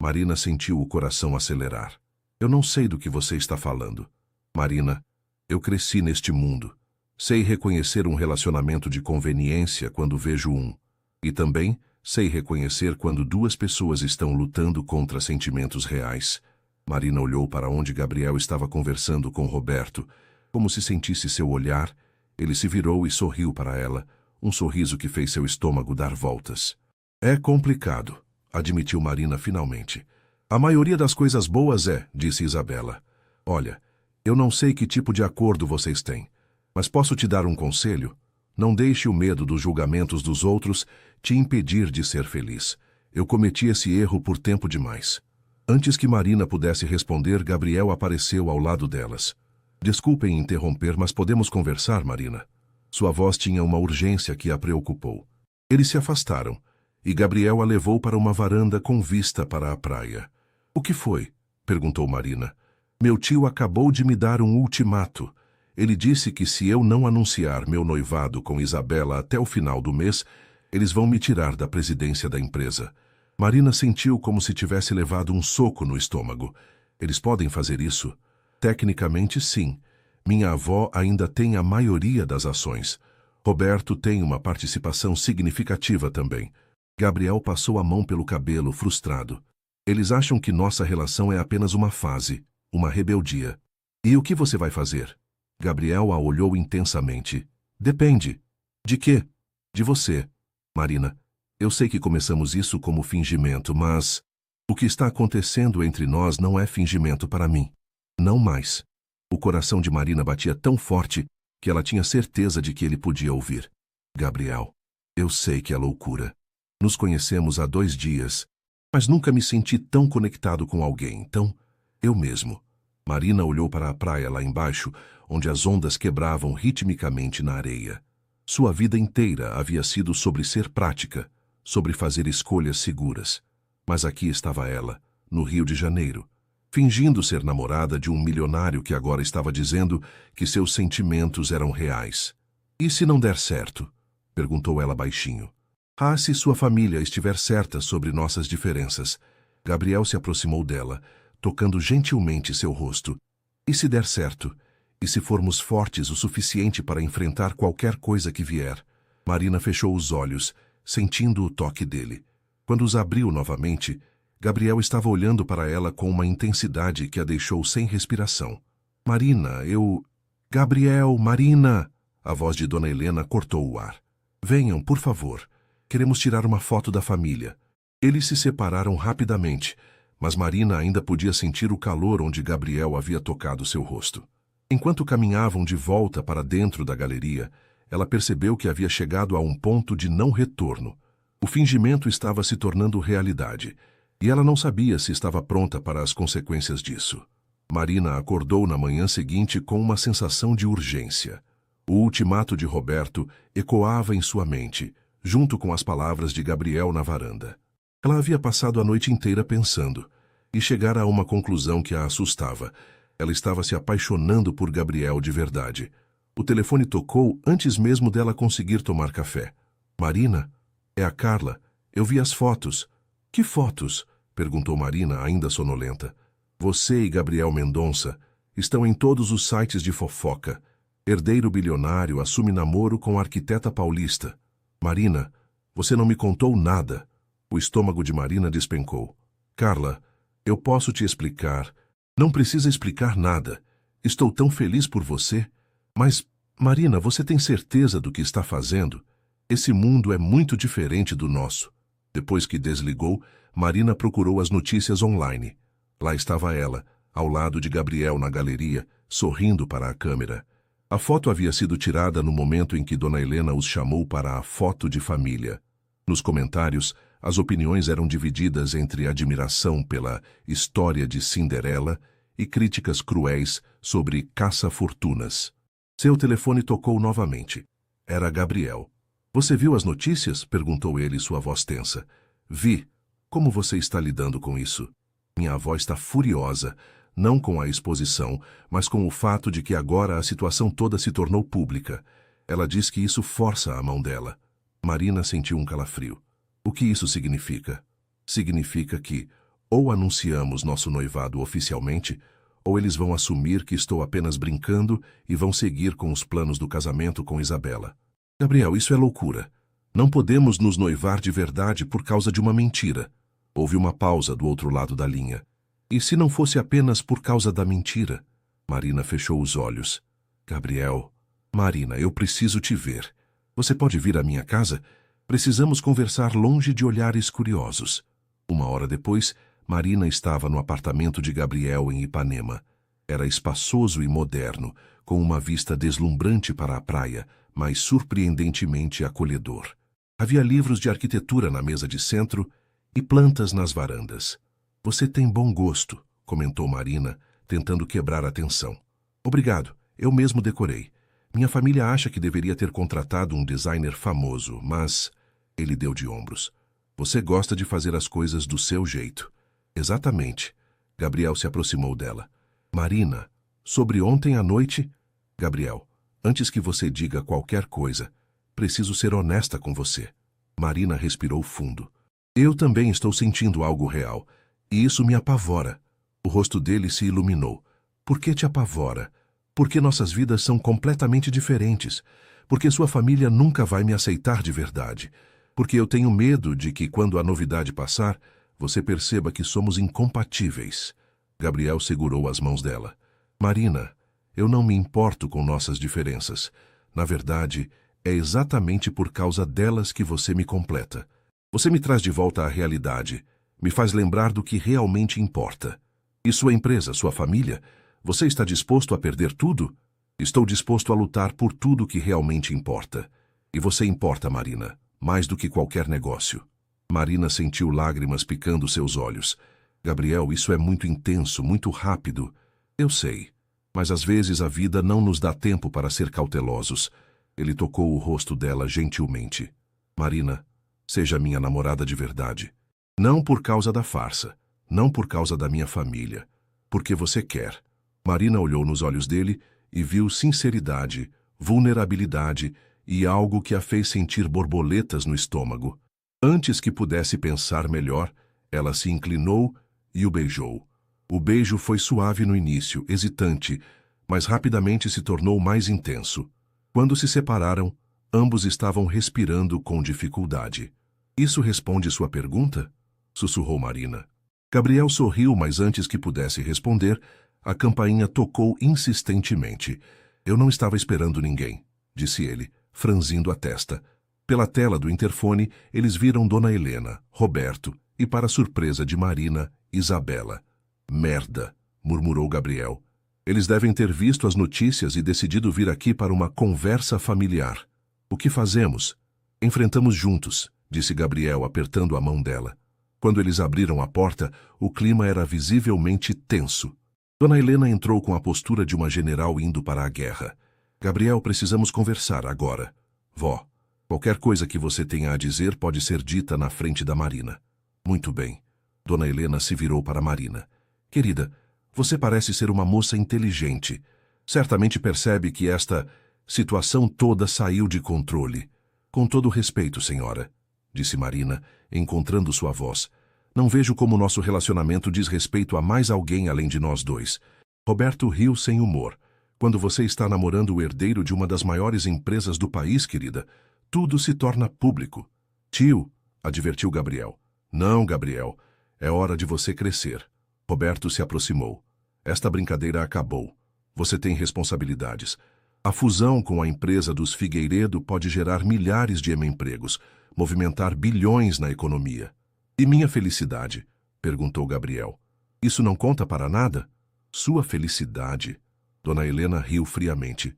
Marina sentiu o coração acelerar. "Eu não sei do que você está falando." "Marina, eu cresci neste mundo. Sei reconhecer um relacionamento de conveniência quando vejo um. E também sei reconhecer quando duas pessoas estão lutando contra sentimentos reais." Marina olhou para onde Gabriel estava conversando com Roberto. Como se sentisse seu olhar, ele se virou e sorriu para ela, um sorriso que fez seu estômago dar voltas. "É complicado", admitiu Marina finalmente. "A maioria das coisas boas é", disse Isabela. "Olha, eu não sei que tipo de acordo vocês têm, mas posso te dar um conselho? Não deixe o medo dos julgamentos dos outros te impedir de ser feliz. Eu cometi esse erro por tempo demais." Antes que Marina pudesse responder, Gabriel apareceu ao lado delas. "Desculpem interromper, mas podemos conversar, Marina?" Sua voz tinha uma urgência que a preocupou. Eles se afastaram, e Gabriel a levou para uma varanda com vista para a praia. "O que foi?" perguntou Marina. "Meu tio acabou de me dar um ultimato. Ele disse que se eu não anunciar meu noivado com Isabela até o final do mês, eles vão me tirar da presidência da empresa." Marina sentiu como se tivesse levado um soco no estômago. "Eles podem fazer isso?" "Tecnicamente, sim. Minha avó ainda tem a maioria das ações. Roberto tem uma participação significativa também." Gabriel passou a mão pelo cabelo, frustrado. "Eles acham que nossa relação é apenas uma fase, uma rebeldia." "E o que você vai fazer?" Gabriel a olhou intensamente. "Depende." "De quê?" "De você." Marina, eu sei que começamos isso como fingimento, mas o que está acontecendo entre nós não é fingimento para mim. Não mais. O coração de Marina batia tão forte que ela tinha certeza de que ele podia ouvir. Gabriel, eu sei que é loucura. Nos conhecemos há 2 dias, mas nunca me senti tão conectado com alguém, então, eu mesmo. Marina olhou para a praia lá embaixo, onde as ondas quebravam ritmicamente na areia. Sua vida inteira havia sido sobre ser prática, sobre fazer escolhas seguras. Mas aqui estava ela, no Rio de Janeiro, fingindo ser namorada de um milionário que agora estava dizendo que seus sentimentos eram reais. E se não der certo? Perguntou ela baixinho. Ah, se sua família estiver certa sobre nossas diferenças. Gabriel se aproximou dela, tocando gentilmente seu rosto. E se der certo? E se formos fortes o suficiente para enfrentar qualquer coisa que vier? Marina fechou os olhos, sentindo o toque dele. Quando os abriu novamente, Gabriel estava olhando para ela com uma intensidade que a deixou sem respiração. Marina, Gabriel, Marina! A voz de Dona Helena cortou o ar. Venham, por favor. Queremos tirar uma foto da família. Eles se separaram rapidamente, mas Marina ainda podia sentir o calor onde Gabriel havia tocado seu rosto. Enquanto caminhavam de volta para dentro da galeria, ela percebeu que havia chegado a um ponto de não retorno. O fingimento estava se tornando realidade, e ela não sabia se estava pronta para as consequências disso. Marina acordou na manhã seguinte com uma sensação de urgência. O ultimato de Roberto ecoava em sua mente, junto com as palavras de Gabriel na varanda. Ela havia passado a noite inteira pensando, e chegara a uma conclusão que a assustava. Ela estava se apaixonando por Gabriel de verdade. O telefone tocou antes mesmo dela conseguir tomar café. Marina? É a Carla. Eu vi as fotos. Que fotos? Perguntou Marina, ainda sonolenta. Você e Gabriel Mendonça estão em todos os sites de fofoca. Herdeiro bilionário assume namoro com arquiteta paulista. Marina, você não me contou nada. O estômago de Marina despencou. Carla, eu posso te explicar. Não precisa explicar nada. Estou tão feliz por você. Mas, Marina, você tem certeza do que está fazendo? Esse mundo é muito diferente do nosso. Depois que desligou, Marina procurou as notícias online. Lá estava ela, ao lado de Gabriel na galeria, sorrindo para a câmera. A foto havia sido tirada no momento em que Dona Helena os chamou para a foto de família. Nos comentários, as opiniões eram divididas entre admiração pela história de Cinderela e críticas cruéis sobre caça-fortunas. Seu telefone tocou novamente. Era Gabriel. Você viu as notícias? Perguntou ele, sua voz tensa. Vi. Como você está lidando com isso? Minha avó está furiosa, não com a exposição, mas com o fato de que agora a situação toda se tornou pública. Ela diz que isso força a mão dela. Marina sentiu um calafrio. O que isso significa? Significa que ou anunciamos nosso noivado oficialmente, ou eles vão assumir que estou apenas brincando e vão seguir com os planos do casamento com Isabela. Gabriel, isso é loucura. Não podemos nos noivar de verdade por causa de uma mentira. Houve uma pausa do outro lado da linha. E se não fosse apenas por causa da mentira? Marina fechou os olhos. Gabriel, Marina, eu preciso te ver. Você pode vir à minha casa? Precisamos conversar longe de olhares curiosos. 1 hora depois, Marina estava no apartamento de Gabriel em Ipanema. Era espaçoso e moderno, com uma vista deslumbrante para a praia, mas surpreendentemente acolhedor. Havia livros de arquitetura na mesa de centro e plantas nas varandas. Você tem bom gosto, comentou Marina, tentando quebrar a tensão. Obrigado, eu mesmo decorei. Minha família acha que deveria ter contratado um designer famoso, mas... Ele deu de ombros. Você gosta de fazer as coisas do seu jeito. Exatamente. Gabriel se aproximou dela. Marina, sobre ontem à noite... Gabriel, antes que você diga qualquer coisa, preciso ser honesta com você. Marina respirou fundo. Eu também estou sentindo algo real, e isso me apavora. O rosto dele se iluminou. Por que te apavora? Porque nossas vidas são completamente diferentes. Porque sua família nunca vai me aceitar de verdade. Porque eu tenho medo de que, quando a novidade passar, você perceba que somos incompatíveis. Gabriel segurou as mãos dela. Marina, eu não me importo com nossas diferenças. Na verdade, É exatamente por causa delas que você me completa. Você me traz de volta à realidade, me faz lembrar do que realmente importa. E sua empresa, sua família? Você está disposto a perder tudo? Estou disposto a lutar por tudo que realmente importa. E você importa, Marina, mais do que qualquer negócio. Marina sentiu lágrimas picando seus olhos. Gabriel, isso é muito intenso, muito rápido. Eu sei, mas às vezes a vida não nos dá tempo para ser cautelosos. Ele tocou o rosto dela gentilmente. Marina, seja minha namorada de verdade. Não por causa da farsa, não por causa da minha família, porque você quer. Marina olhou nos olhos dele e viu sinceridade, vulnerabilidade e algo que a fez sentir borboletas no estômago. Antes que pudesse pensar melhor, ela se inclinou e o beijou. O beijo foi suave no início, hesitante, mas rapidamente se tornou mais intenso. Quando se separaram, ambos estavam respirando com dificuldade. Isso responde sua pergunta? Sussurrou Marina. Gabriel sorriu, mas antes que pudesse responder, a campainha tocou insistentemente. Eu não estava esperando ninguém, disse ele, franzindo a testa. Pela tela do interfone, eles viram Dona Helena, Roberto e, para surpresa de Marina, Isabela. Merda, murmurou Gabriel. Eles devem ter visto as notícias e decidido vir aqui para uma conversa familiar. O que fazemos? Enfrentamos juntos, disse Gabriel, apertando a mão dela. Quando eles abriram a porta, o clima era visivelmente tenso. Dona Helena entrou com a postura de uma general indo para a guerra. Gabriel, precisamos conversar agora. Vó, qualquer coisa que você tenha a dizer pode ser dita na frente da Marina. Muito bem. Dona Helena se virou para Marina. Querida, você parece ser uma moça inteligente. Certamente percebe que esta situação toda saiu de controle. Com todo respeito, senhora, disse Marina, encontrando sua voz. Não vejo como nosso relacionamento diz respeito a mais alguém além de nós dois. Roberto riu sem humor. Quando você está namorando o herdeiro de uma das maiores empresas do país, querida, tudo se torna público. Tio, advertiu Gabriel. Não, Gabriel. É hora de você crescer. Roberto se aproximou. Esta brincadeira acabou. Você tem responsabilidades. A fusão com a empresa dos Figueiredo pode gerar milhares de empregos, movimentar bilhões na economia. E minha felicidade? Perguntou Gabriel. Isso não conta para nada? Sua felicidade? Dona Helena riu friamente.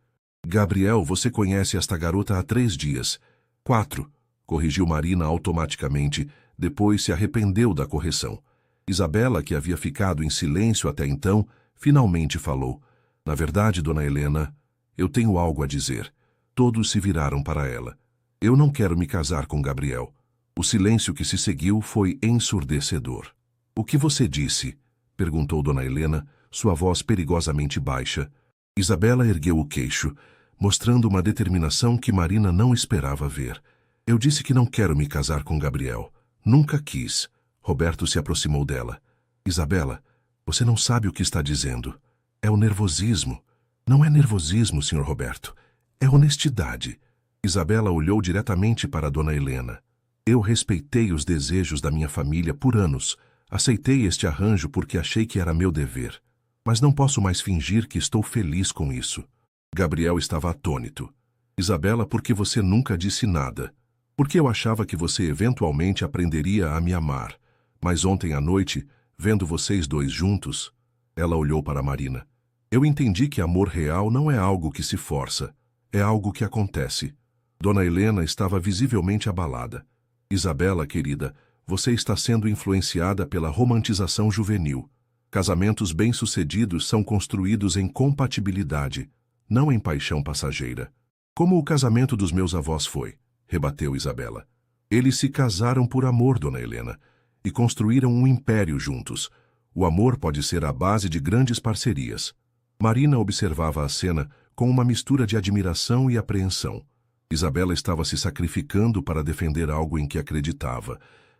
Gabriel, você conhece esta garota há 3 dias. 4, corrigiu Marina automaticamente, depois se arrependeu da correção. Isabela, que havia ficado em silêncio até então, finalmente falou. Na verdade, Dona Helena, eu tenho algo a dizer. Todos se viraram para ela. Eu não quero me casar com Gabriel. O silêncio que se seguiu foi ensurdecedor. O que você disse? Perguntou Dona Helena, sua voz perigosamente baixa. Isabela ergueu o queixo, mostrando uma determinação que Marina não esperava ver. Eu disse que não quero me casar com Gabriel. Nunca quis. Roberto se aproximou dela. Isabela, você não sabe o que está dizendo. É o nervosismo. Não é nervosismo, Sr. Roberto. É honestidade. Isabela olhou diretamente para Dona Helena. Eu respeitei os desejos da minha família por anos. Aceitei este arranjo porque achei que era meu dever. Mas não posso mais fingir que estou feliz com isso. Gabriel estava atônito. Isabela, por que você nunca disse nada? Porque eu achava que você eventualmente aprenderia a me amar. Mas ontem à noite, vendo vocês dois juntos, ela olhou para Marina. Eu entendi que amor real não é algo que se força, é algo que acontece. Dona Helena estava visivelmente abalada. Isabela, querida, você está sendo influenciada pela romantização juvenil. Casamentos bem-sucedidos são construídos em compatibilidade, não em paixão passageira. Como o casamento dos meus avós foi, rebateu Isabela. Eles se casaram por amor, Dona Helena, e construíram um império juntos. O amor pode ser a base de grandes parcerias. Marina observava a cena com uma mistura de admiração e apreensão. Isabela estava se sacrificando para defender algo em que acreditava,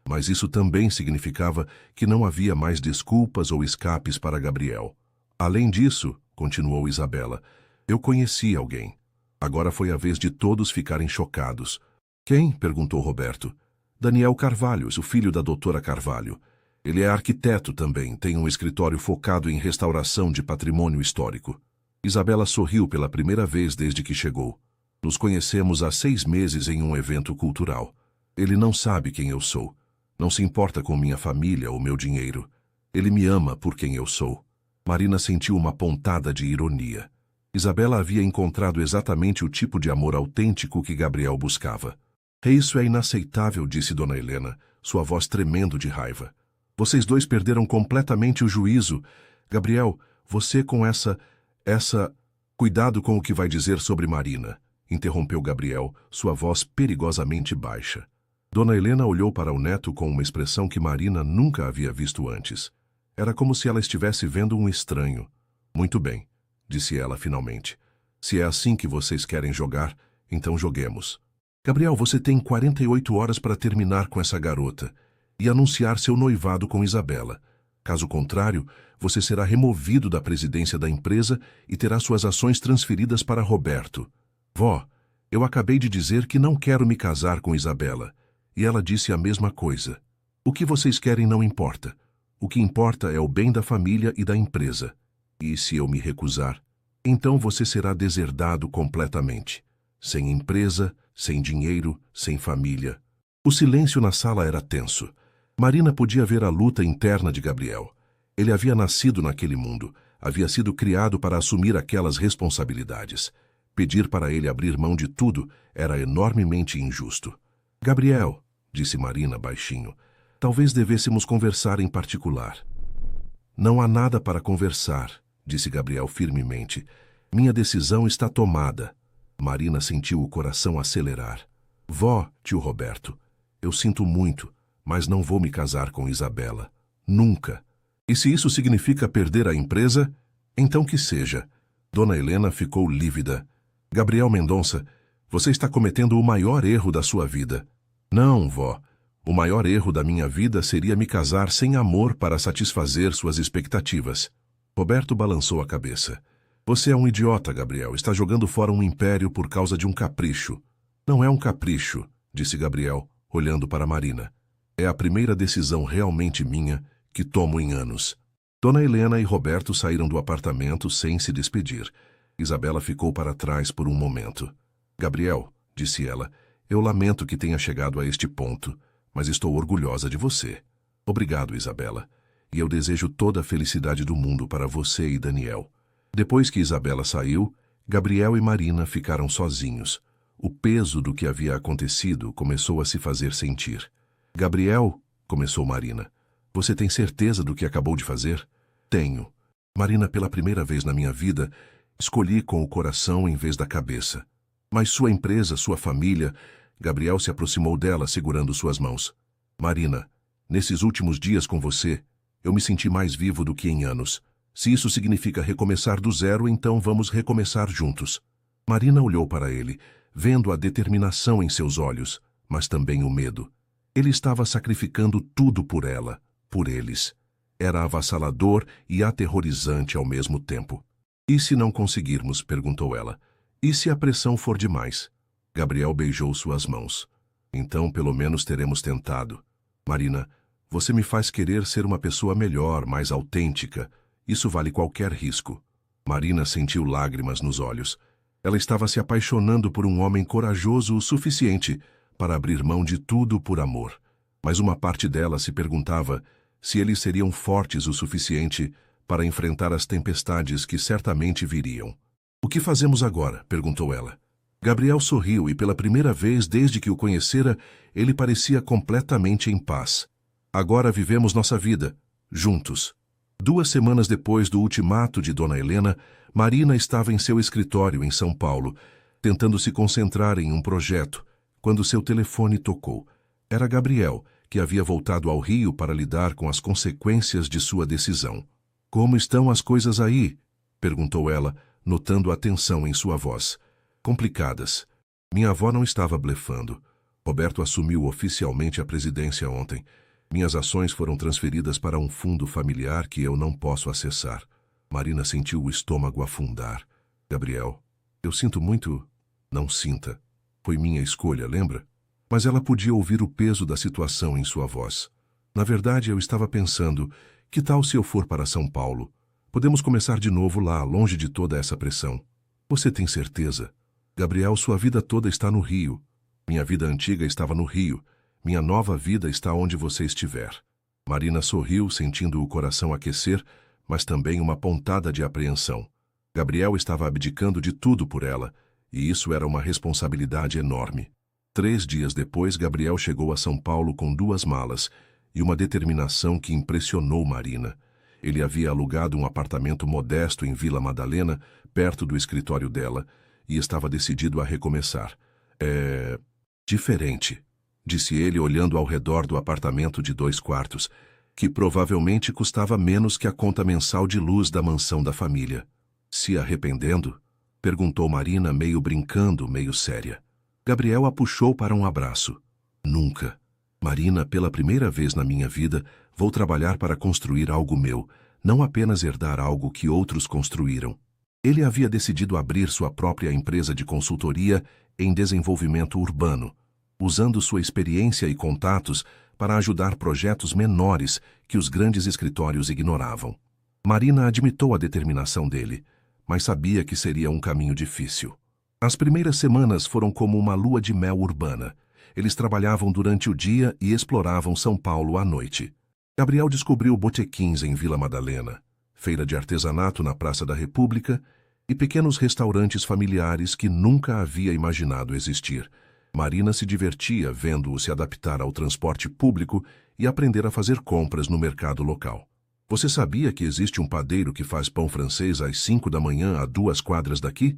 mas isso também significava que não havia mais desculpas ou escapes para Gabriel. Além disso, continuou Isabela, eu conheci alguém. Agora foi a vez de todos ficarem chocados. Quem? Perguntou Roberto. Daniel Carvalho, o filho da doutora Carvalho. Ele é arquiteto também, tem um escritório focado em restauração de patrimônio histórico. Isabela sorriu pela primeira vez desde que chegou. Nos conhecemos há 6 meses em um evento cultural. Ele não sabe quem eu sou. Não se importa com minha família ou meu dinheiro. Ele me ama por quem eu sou. Marina sentiu uma pontada de ironia. Isabela havia encontrado exatamente o tipo de amor autêntico que Gabriel buscava. Isso é inaceitável, disse Dona Helena, sua voz tremendo de raiva. Vocês dois perderam completamente o juízo. Gabriel, você com essa... Cuidado com o que vai dizer sobre Marina, interrompeu Gabriel, sua voz perigosamente baixa. Dona Helena olhou para o neto com uma expressão que Marina nunca havia visto antes. Era como se ela estivesse vendo um estranho. Muito bem, disse ela finalmente. Se é assim que vocês querem jogar, então joguemos. Gabriel, você tem 48 horas para terminar com essa garota e anunciar seu noivado com Isabela. Caso contrário, você será removido da presidência da empresa e terá suas ações transferidas para Roberto. Vó, eu acabei de dizer que não quero me casar com Isabela. E ela disse a mesma coisa. O que vocês querem não importa. O que importa é o bem da família e da empresa. E se eu me recusar, então você será deserdado completamente. Sem empresa, sem dinheiro, sem família. O silêncio na sala era tenso. Marina podia ver a luta interna de Gabriel. Ele havia nascido naquele mundo, havia sido criado para assumir aquelas responsabilidades. Pedir para ele abrir mão de tudo era enormemente injusto. Gabriel, disse Marina baixinho, talvez devêssemos conversar em particular. Não há nada para conversar, disse Gabriel firmemente. Minha decisão está tomada. Marina sentiu o coração acelerar. Vó, tio Roberto, eu sinto muito, mas não vou me casar com Isabela. Nunca. E se isso significa perder a empresa, então que seja. Dona Helena ficou lívida. Gabriel Mendonça, você está cometendo o maior erro da sua vida. Não, vó. O maior erro da minha vida seria me casar sem amor para satisfazer suas expectativas. Roberto balançou a cabeça. Você é um idiota, Gabriel. Está jogando fora um império por causa de um capricho. Não é um capricho, disse Gabriel, olhando para Marina. É a primeira decisão realmente minha que tomo em anos. Dona Helena e Roberto saíram do apartamento sem se despedir. Isabela ficou para trás por um momento. Gabriel, disse ela, eu lamento que tenha chegado a este ponto, mas estou orgulhosa de você. Obrigado, Isabela. E eu desejo toda a felicidade do mundo para você e Daniel. Depois que Isabela saiu, Gabriel e Marina ficaram sozinhos. O peso do que havia acontecido começou a se fazer sentir. Gabriel, começou Marina, você tem certeza do que acabou de fazer? Tenho. Marina, pela primeira vez na minha vida, escolhi com o coração em vez da cabeça. Mas sua empresa, sua família... Gabriel se aproximou dela, segurando suas mãos. Marina, nesses últimos dias com você, eu me senti mais vivo do que em anos. Se isso significa recomeçar do zero, então vamos recomeçar juntos. Marina olhou para ele, vendo a determinação em seus olhos, mas também o medo. Ele estava sacrificando tudo por ela, por eles. Era avassalador e aterrorizante ao mesmo tempo. E se não conseguirmos? Perguntou ela. E se a pressão for demais? Gabriel beijou suas mãos. Então, pelo menos teremos tentado. Marina, você me faz querer ser uma pessoa melhor, mais autêntica. Isso vale qualquer risco. Marina sentiu lágrimas nos olhos. Ela estava se apaixonando por um homem corajoso o suficiente para abrir mão de tudo por amor. Mas uma parte dela se perguntava se eles seriam fortes o suficiente para enfrentar as tempestades que certamente viriam. O que fazemos agora? Perguntou ela. Gabriel sorriu e pela primeira vez desde que o conhecera, ele parecia completamente em paz. Agora vivemos nossa vida, juntos. 2 semanas depois do ultimato de Dona Helena, Marina estava em seu escritório em São Paulo, tentando se concentrar em um projeto, quando seu telefone tocou. Era Gabriel, que havia voltado ao Rio para lidar com as consequências de sua decisão. Como estão as coisas aí? Perguntou ela, notando a tensão em sua voz. Complicadas. Minha avó não estava blefando. Roberto assumiu oficialmente a presidência ontem. Minhas ações foram transferidas para um fundo familiar que eu não posso acessar. Marina sentiu o estômago afundar. Gabriel, eu sinto muito... Não sinta. Foi minha escolha, lembra? Mas ela podia ouvir o peso da situação em sua voz. Na verdade, eu estava pensando, que tal se eu for para São Paulo? Podemos começar de novo lá, longe de toda essa pressão. Você tem certeza? Gabriel, sua vida toda está no Rio. Minha vida antiga estava no Rio. Minha nova vida está onde você estiver. Marina sorriu, sentindo o coração aquecer, mas também uma pontada de apreensão. Gabriel estava abdicando de tudo por ela, e isso era uma responsabilidade enorme. 3 dias depois, Gabriel chegou a São Paulo com 2 malas e uma determinação que impressionou Marina. Ele havia alugado um apartamento modesto em Vila Madalena, perto do escritório dela, e estava decidido a recomeçar. É diferente, disse ele olhando ao redor do apartamento de 2 quartos, que provavelmente custava menos que a conta mensal de luz da mansão da família. Se arrependendo? Perguntou Marina, meio brincando, meio séria. Gabriel a puxou para um abraço. Nunca. Marina, pela primeira vez na minha vida, vou trabalhar para construir algo meu, não apenas herdar algo que outros construíram. Ele havia decidido abrir sua própria empresa de consultoria em desenvolvimento urbano, usando sua experiência e contatos para ajudar projetos menores que os grandes escritórios ignoravam. Marina admitou a determinação dele, mas sabia que seria um caminho difícil. As primeiras semanas foram como uma lua de mel urbana. Eles trabalhavam durante o dia e exploravam São Paulo à noite. Gabriel descobriu botequins em Vila Madalena, feira de artesanato na Praça da República e pequenos restaurantes familiares que nunca havia imaginado existir. Marina se divertia vendo-o se adaptar ao transporte público e aprender a fazer compras no mercado local. Você sabia que existe um padeiro que faz pão francês às 5 da manhã a 2 quadras daqui?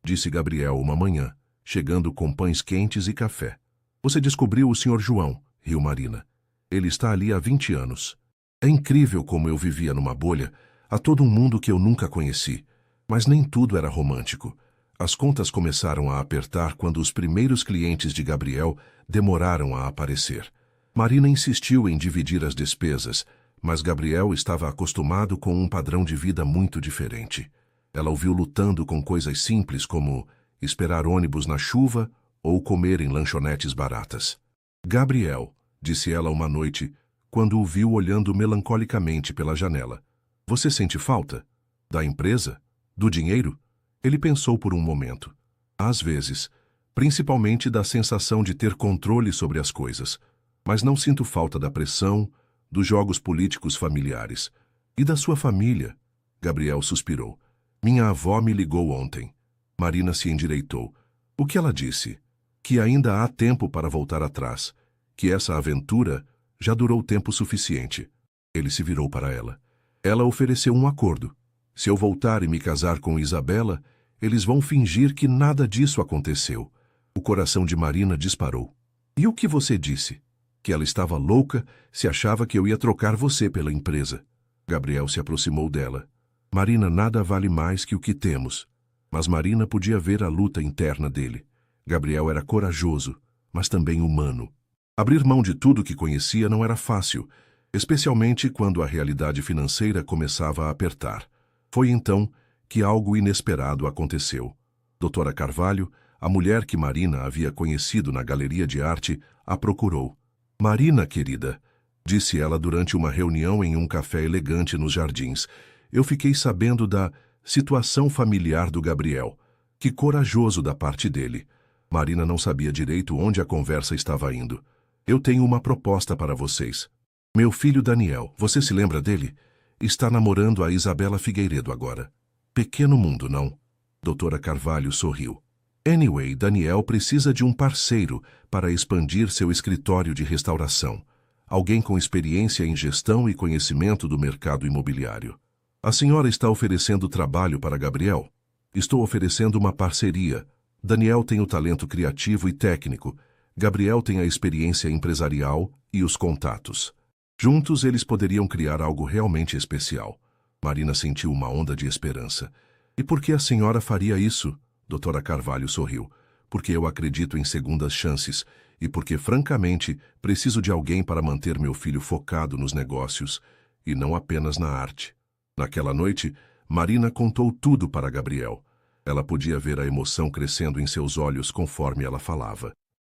Disse Gabriel uma manhã, chegando com pães quentes e café. Você descobriu o Sr. João, riu Marina. Ele está ali há 20 anos. É incrível como eu vivia numa bolha, a todo um mundo que eu nunca conheci. Mas nem tudo era romântico. As contas começaram a apertar quando os primeiros clientes de Gabriel demoraram a aparecer. Marina insistiu em dividir as despesas, mas Gabriel estava acostumado com um padrão de vida muito diferente. Ela o viu lutando com coisas simples como esperar ônibus na chuva ou comer em lanchonetes baratas. Gabriel, disse ela uma noite, quando o viu olhando melancolicamente pela janela. Você sente falta? Da empresa? Do dinheiro? Ele pensou por um momento. Às vezes, principalmente da sensação de ter controle sobre as coisas. Mas não sinto falta da pressão, dos jogos políticos familiares. E da sua família? Gabriel suspirou. Minha avó me ligou ontem. Marina se endireitou. O que ela disse? Que ainda há tempo para voltar atrás. Que essa aventura já durou tempo suficiente. Ele se virou para ela. Ela ofereceu um acordo. Se eu voltar e me casar com Isabela, eles vão fingir que nada disso aconteceu. O coração de Marina disparou. E o que você disse? Que ela estava louca se achava que eu ia trocar você pela empresa. Gabriel se aproximou dela. Marina, nada vale mais que o que temos. Mas Marina podia ver a luta interna dele. Gabriel era corajoso, mas também humano. Abrir mão de tudo que conhecia não era fácil, especialmente quando a realidade financeira começava a apertar. Foi então que algo inesperado aconteceu. Doutora Carvalho, a mulher que Marina havia conhecido na galeria de arte, a procurou. Marina, querida, disse ela durante uma reunião em um café elegante nos jardins, eu fiquei sabendo da situação familiar do Gabriel. Que corajoso da parte dele. Marina não sabia direito onde a conversa estava indo. Eu tenho uma proposta para vocês. Meu filho Daniel, você se lembra dele? Está namorando a Isabela Figueiredo agora. Pequeno mundo, não? Doutora Carvalho sorriu. Anyway, Daniel precisa de um parceiro para expandir seu escritório de restauração. Alguém com experiência em gestão e conhecimento do mercado imobiliário. A senhora está oferecendo trabalho para Gabriel? Estou oferecendo uma parceria. Daniel tem o talento criativo e técnico. Gabriel tem a experiência empresarial e os contatos. Juntos eles poderiam criar algo realmente especial. Marina sentiu uma onda de esperança. E por que a senhora faria isso? Doutora Carvalho sorriu. Porque eu acredito em segundas chances e porque, francamente, preciso de alguém para manter meu filho focado nos negócios e não apenas na arte. Naquela noite, Marina contou tudo para Gabriel. Ela podia ver a emoção crescendo em seus olhos conforme ela falava.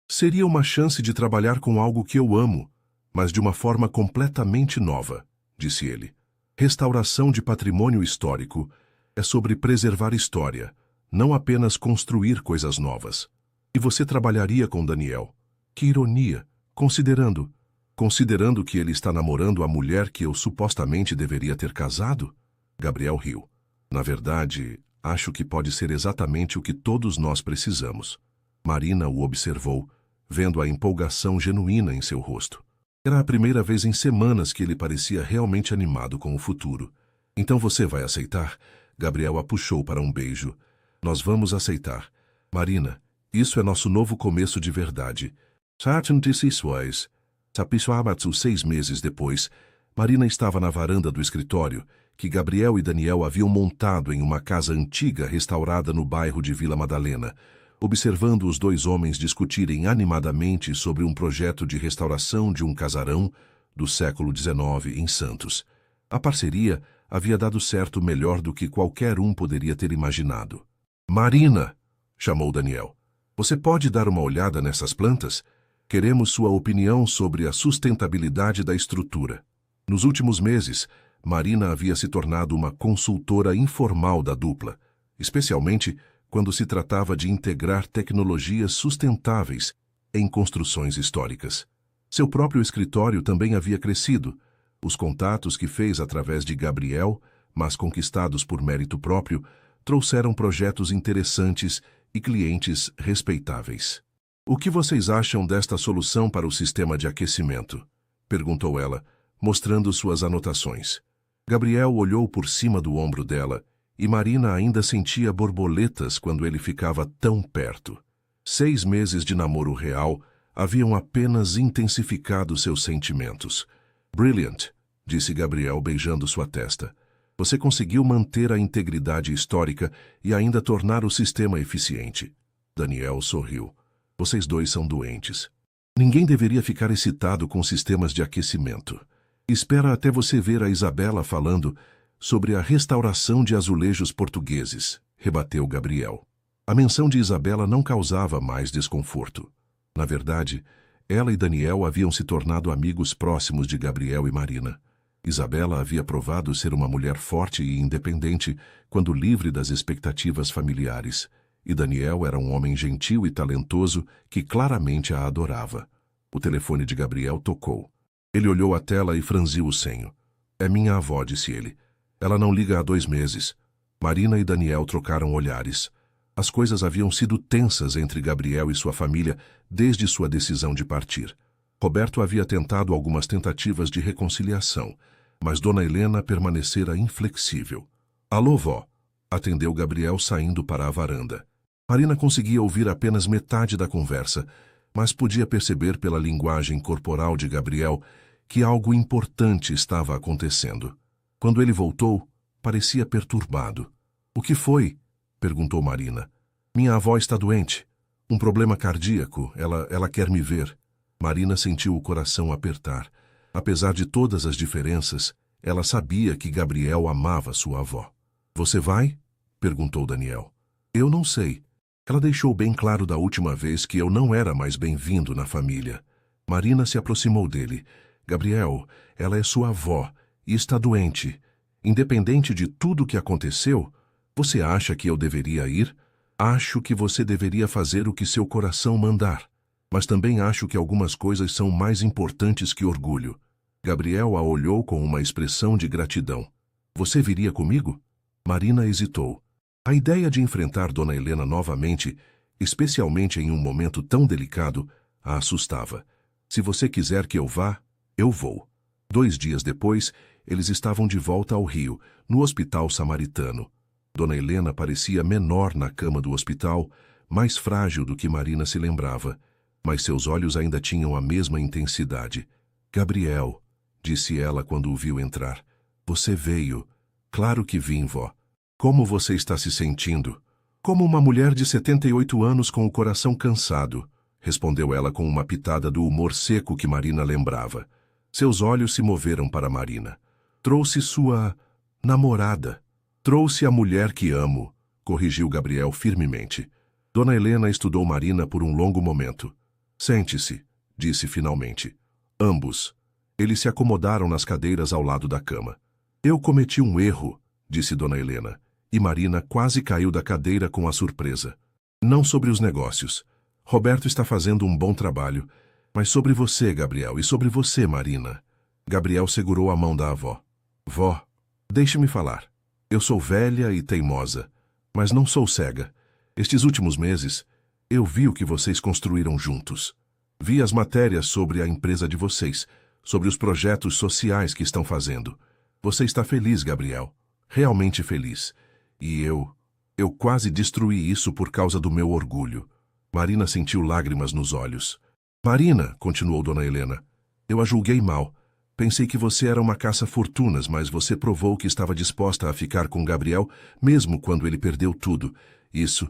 Seria uma chance de trabalhar com algo que eu amo, mas de uma forma completamente nova, disse ele. Restauração de patrimônio histórico é sobre preservar história, não apenas construir coisas novas. E você trabalharia com Daniel. Que ironia, considerando que ele está namorando a mulher que eu supostamente deveria ter casado? Gabriel riu. Na verdade, acho que pode ser exatamente o que todos nós precisamos. Marina o observou, vendo a empolgação genuína em seu rosto. Era a primeira vez em semanas que ele parecia realmente animado com o futuro. Então você vai aceitar? Gabriel a puxou para um beijo. Nós vamos aceitar. Marina, isso é nosso novo começo de verdade. 6 meses depois, Marina estava na varanda do escritório que Gabriel e Daniel haviam montado em uma casa antiga restaurada no bairro de Vila Madalena, observando os dois homens discutirem animadamente sobre um projeto de restauração de um casarão do século XIX em Santos. A parceria havia dado certo melhor do que qualquer um poderia ter imaginado. Marina, chamou Daniel, você pode dar uma olhada nessas plantas? Queremos sua opinião sobre a sustentabilidade da estrutura. Nos últimos meses, Marina havia se tornado uma consultora informal da dupla, especialmente quando se tratava de integrar tecnologias sustentáveis em construções históricas. Seu próprio escritório também havia crescido. Os contatos que fez através de Gabriel, mas conquistados por mérito próprio, trouxeram projetos interessantes e clientes respeitáveis. O que vocês acham desta solução para o sistema de aquecimento? Perguntou ela, mostrando suas anotações. Gabriel olhou por cima do ombro dela e Marina ainda sentia borboletas quando ele ficava tão perto. 6 meses de namoro real haviam apenas intensificado seus sentimentos. Brilliant, disse Gabriel beijando sua testa. Você conseguiu manter a integridade histórica e ainda tornar o sistema eficiente. Daniel sorriu. Vocês dois são doentes. Ninguém deveria ficar excitado com sistemas de aquecimento. Espera até você ver a Isabela falando sobre a restauração de azulejos portugueses, rebateu Gabriel. A menção de Isabela não causava mais desconforto. Na verdade, ela e Daniel haviam se tornado amigos próximos de Gabriel e Marina. Isabela havia provado ser uma mulher forte e independente quando livre das expectativas familiares, e Daniel era um homem gentil e talentoso que claramente a adorava. O telefone de Gabriel tocou. Ele olhou a tela e franziu o senho. É minha avó, disse ele. Ela não liga há 2 meses. Marina e Daniel trocaram olhares. As coisas haviam sido tensas entre Gabriel e sua família desde sua decisão de partir. Roberto havia tentado algumas tentativas de reconciliação, mas Dona Helena permanecera inflexível. Alô, vó, atendeu Gabriel saindo para a varanda. Marina conseguia ouvir apenas metade da conversa, mas podia perceber pela linguagem corporal de Gabriel que algo importante estava acontecendo. Quando ele voltou, parecia perturbado. O que foi? Perguntou Marina. Minha avó está doente. Um problema cardíaco. Ela quer me ver. Marina sentiu o coração apertar. Apesar de todas as diferenças, ela sabia que Gabriel amava sua avó. Você vai? Perguntou Daniel. Eu não sei. Ela deixou bem claro da última vez que eu não era mais bem-vindo na família. Marina se aproximou dele. Gabriel, ela é sua avó e está doente. Independente de tudo o que aconteceu, você acha que eu deveria ir? Acho que você deveria fazer o que seu coração mandar. Mas também acho que algumas coisas são mais importantes que orgulho. Gabriel a olhou com uma expressão de gratidão. Você viria comigo? Marina hesitou. A ideia de enfrentar Dona Helena novamente, especialmente em um momento tão delicado, a assustava. Se você quiser que eu vá, eu vou. 2 dias depois, eles estavam de volta ao Rio, no Hospital Samaritano. Dona Helena parecia menor na cama do hospital, mais frágil do que Marina se lembrava, mas seus olhos ainda tinham a mesma intensidade. Gabriel, disse ela quando o viu entrar. Você veio. Claro que vim, vó. Como você está se sentindo? Como uma mulher de 78 anos com o coração cansado, respondeu ela com uma pitada do humor seco que Marina lembrava. Seus olhos se moveram para Marina. Trouxe sua namorada. Trouxe a mulher que amo, corrigiu Gabriel firmemente. Dona Helena estudou Marina por um longo momento. Sente-se, disse finalmente. Ambos. Eles se acomodaram nas cadeiras ao lado da cama. Eu cometi um erro, disse Dona Helena, E Marina quase caiu da cadeira com a surpresa. Não sobre os negócios. Roberto está fazendo um bom trabalho. Mas sobre você, Gabriel, e sobre você, Marina. Gabriel segurou a mão da avó. Vó, deixe-me falar. Eu sou velha e teimosa, mas não sou cega. Estes últimos meses, eu vi o que vocês construíram juntos. Vi as matérias sobre a empresa de vocês, sobre os projetos sociais que estão fazendo. Você está feliz, Gabriel. Realmente feliz. E eu quase destruí isso por causa do meu orgulho. Marina sentiu lágrimas nos olhos. Marina, continuou Dona Helena, eu a julguei mal. Pensei que você era uma caça-fortunas, mas você provou que estava disposta a ficar com Gabriel, mesmo quando ele perdeu tudo. Isso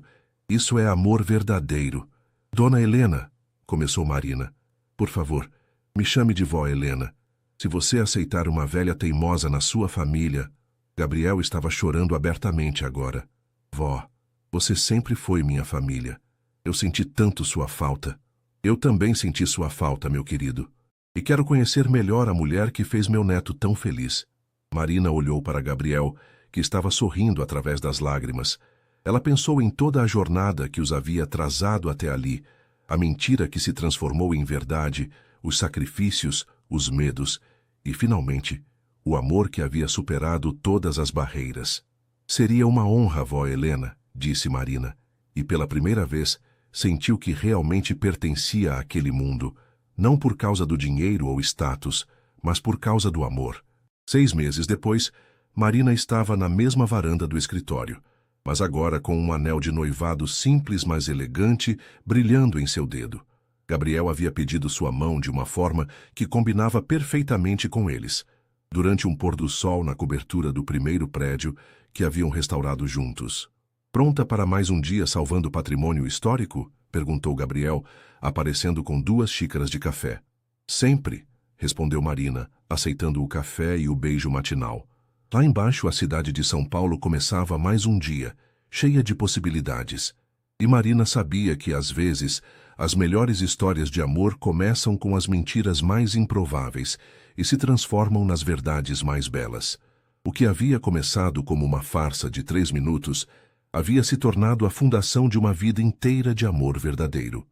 é amor verdadeiro. Dona Helena, começou Marina. Por favor, me chame de vó Helena. Se você aceitar uma velha teimosa na sua família... Gabriel estava chorando abertamente agora. Vó, você sempre foi minha família. Eu senti tanto sua falta. Eu também senti sua falta, meu querido. E quero conhecer melhor a mulher que fez meu neto tão feliz. Marina olhou para Gabriel, que estava sorrindo através das lágrimas. Ela pensou em toda a jornada que os havia trazado até ali, a mentira que se transformou em verdade, os sacrifícios, os medos e, finalmente, o amor que havia superado todas as barreiras. Seria uma honra, vó Helena, disse Marina, e pela primeira vez sentiu que realmente pertencia àquele mundo, não por causa do dinheiro ou status, mas por causa do amor. 6 meses depois, Marina estava na mesma varanda do escritório, mas agora com um anel de noivado simples, mas elegante, brilhando em seu dedo. Gabriel havia pedido sua mão de uma forma que combinava perfeitamente com eles, durante um pôr do sol na cobertura do primeiro prédio que haviam restaurado juntos. Pronta para mais um dia salvando o patrimônio histórico? Perguntou Gabriel, aparecendo com 2 xícaras de café. Sempre, respondeu Marina, aceitando o café e o beijo matinal. Lá embaixo, a cidade de São Paulo começava mais um dia, cheia de possibilidades. E Marina sabia que, às vezes, as melhores histórias de amor começam com as mentiras mais improváveis e se transformam nas verdades mais belas. O que havia começado como uma farsa de 3 minutos havia se tornado a fundação de uma vida inteira de amor verdadeiro.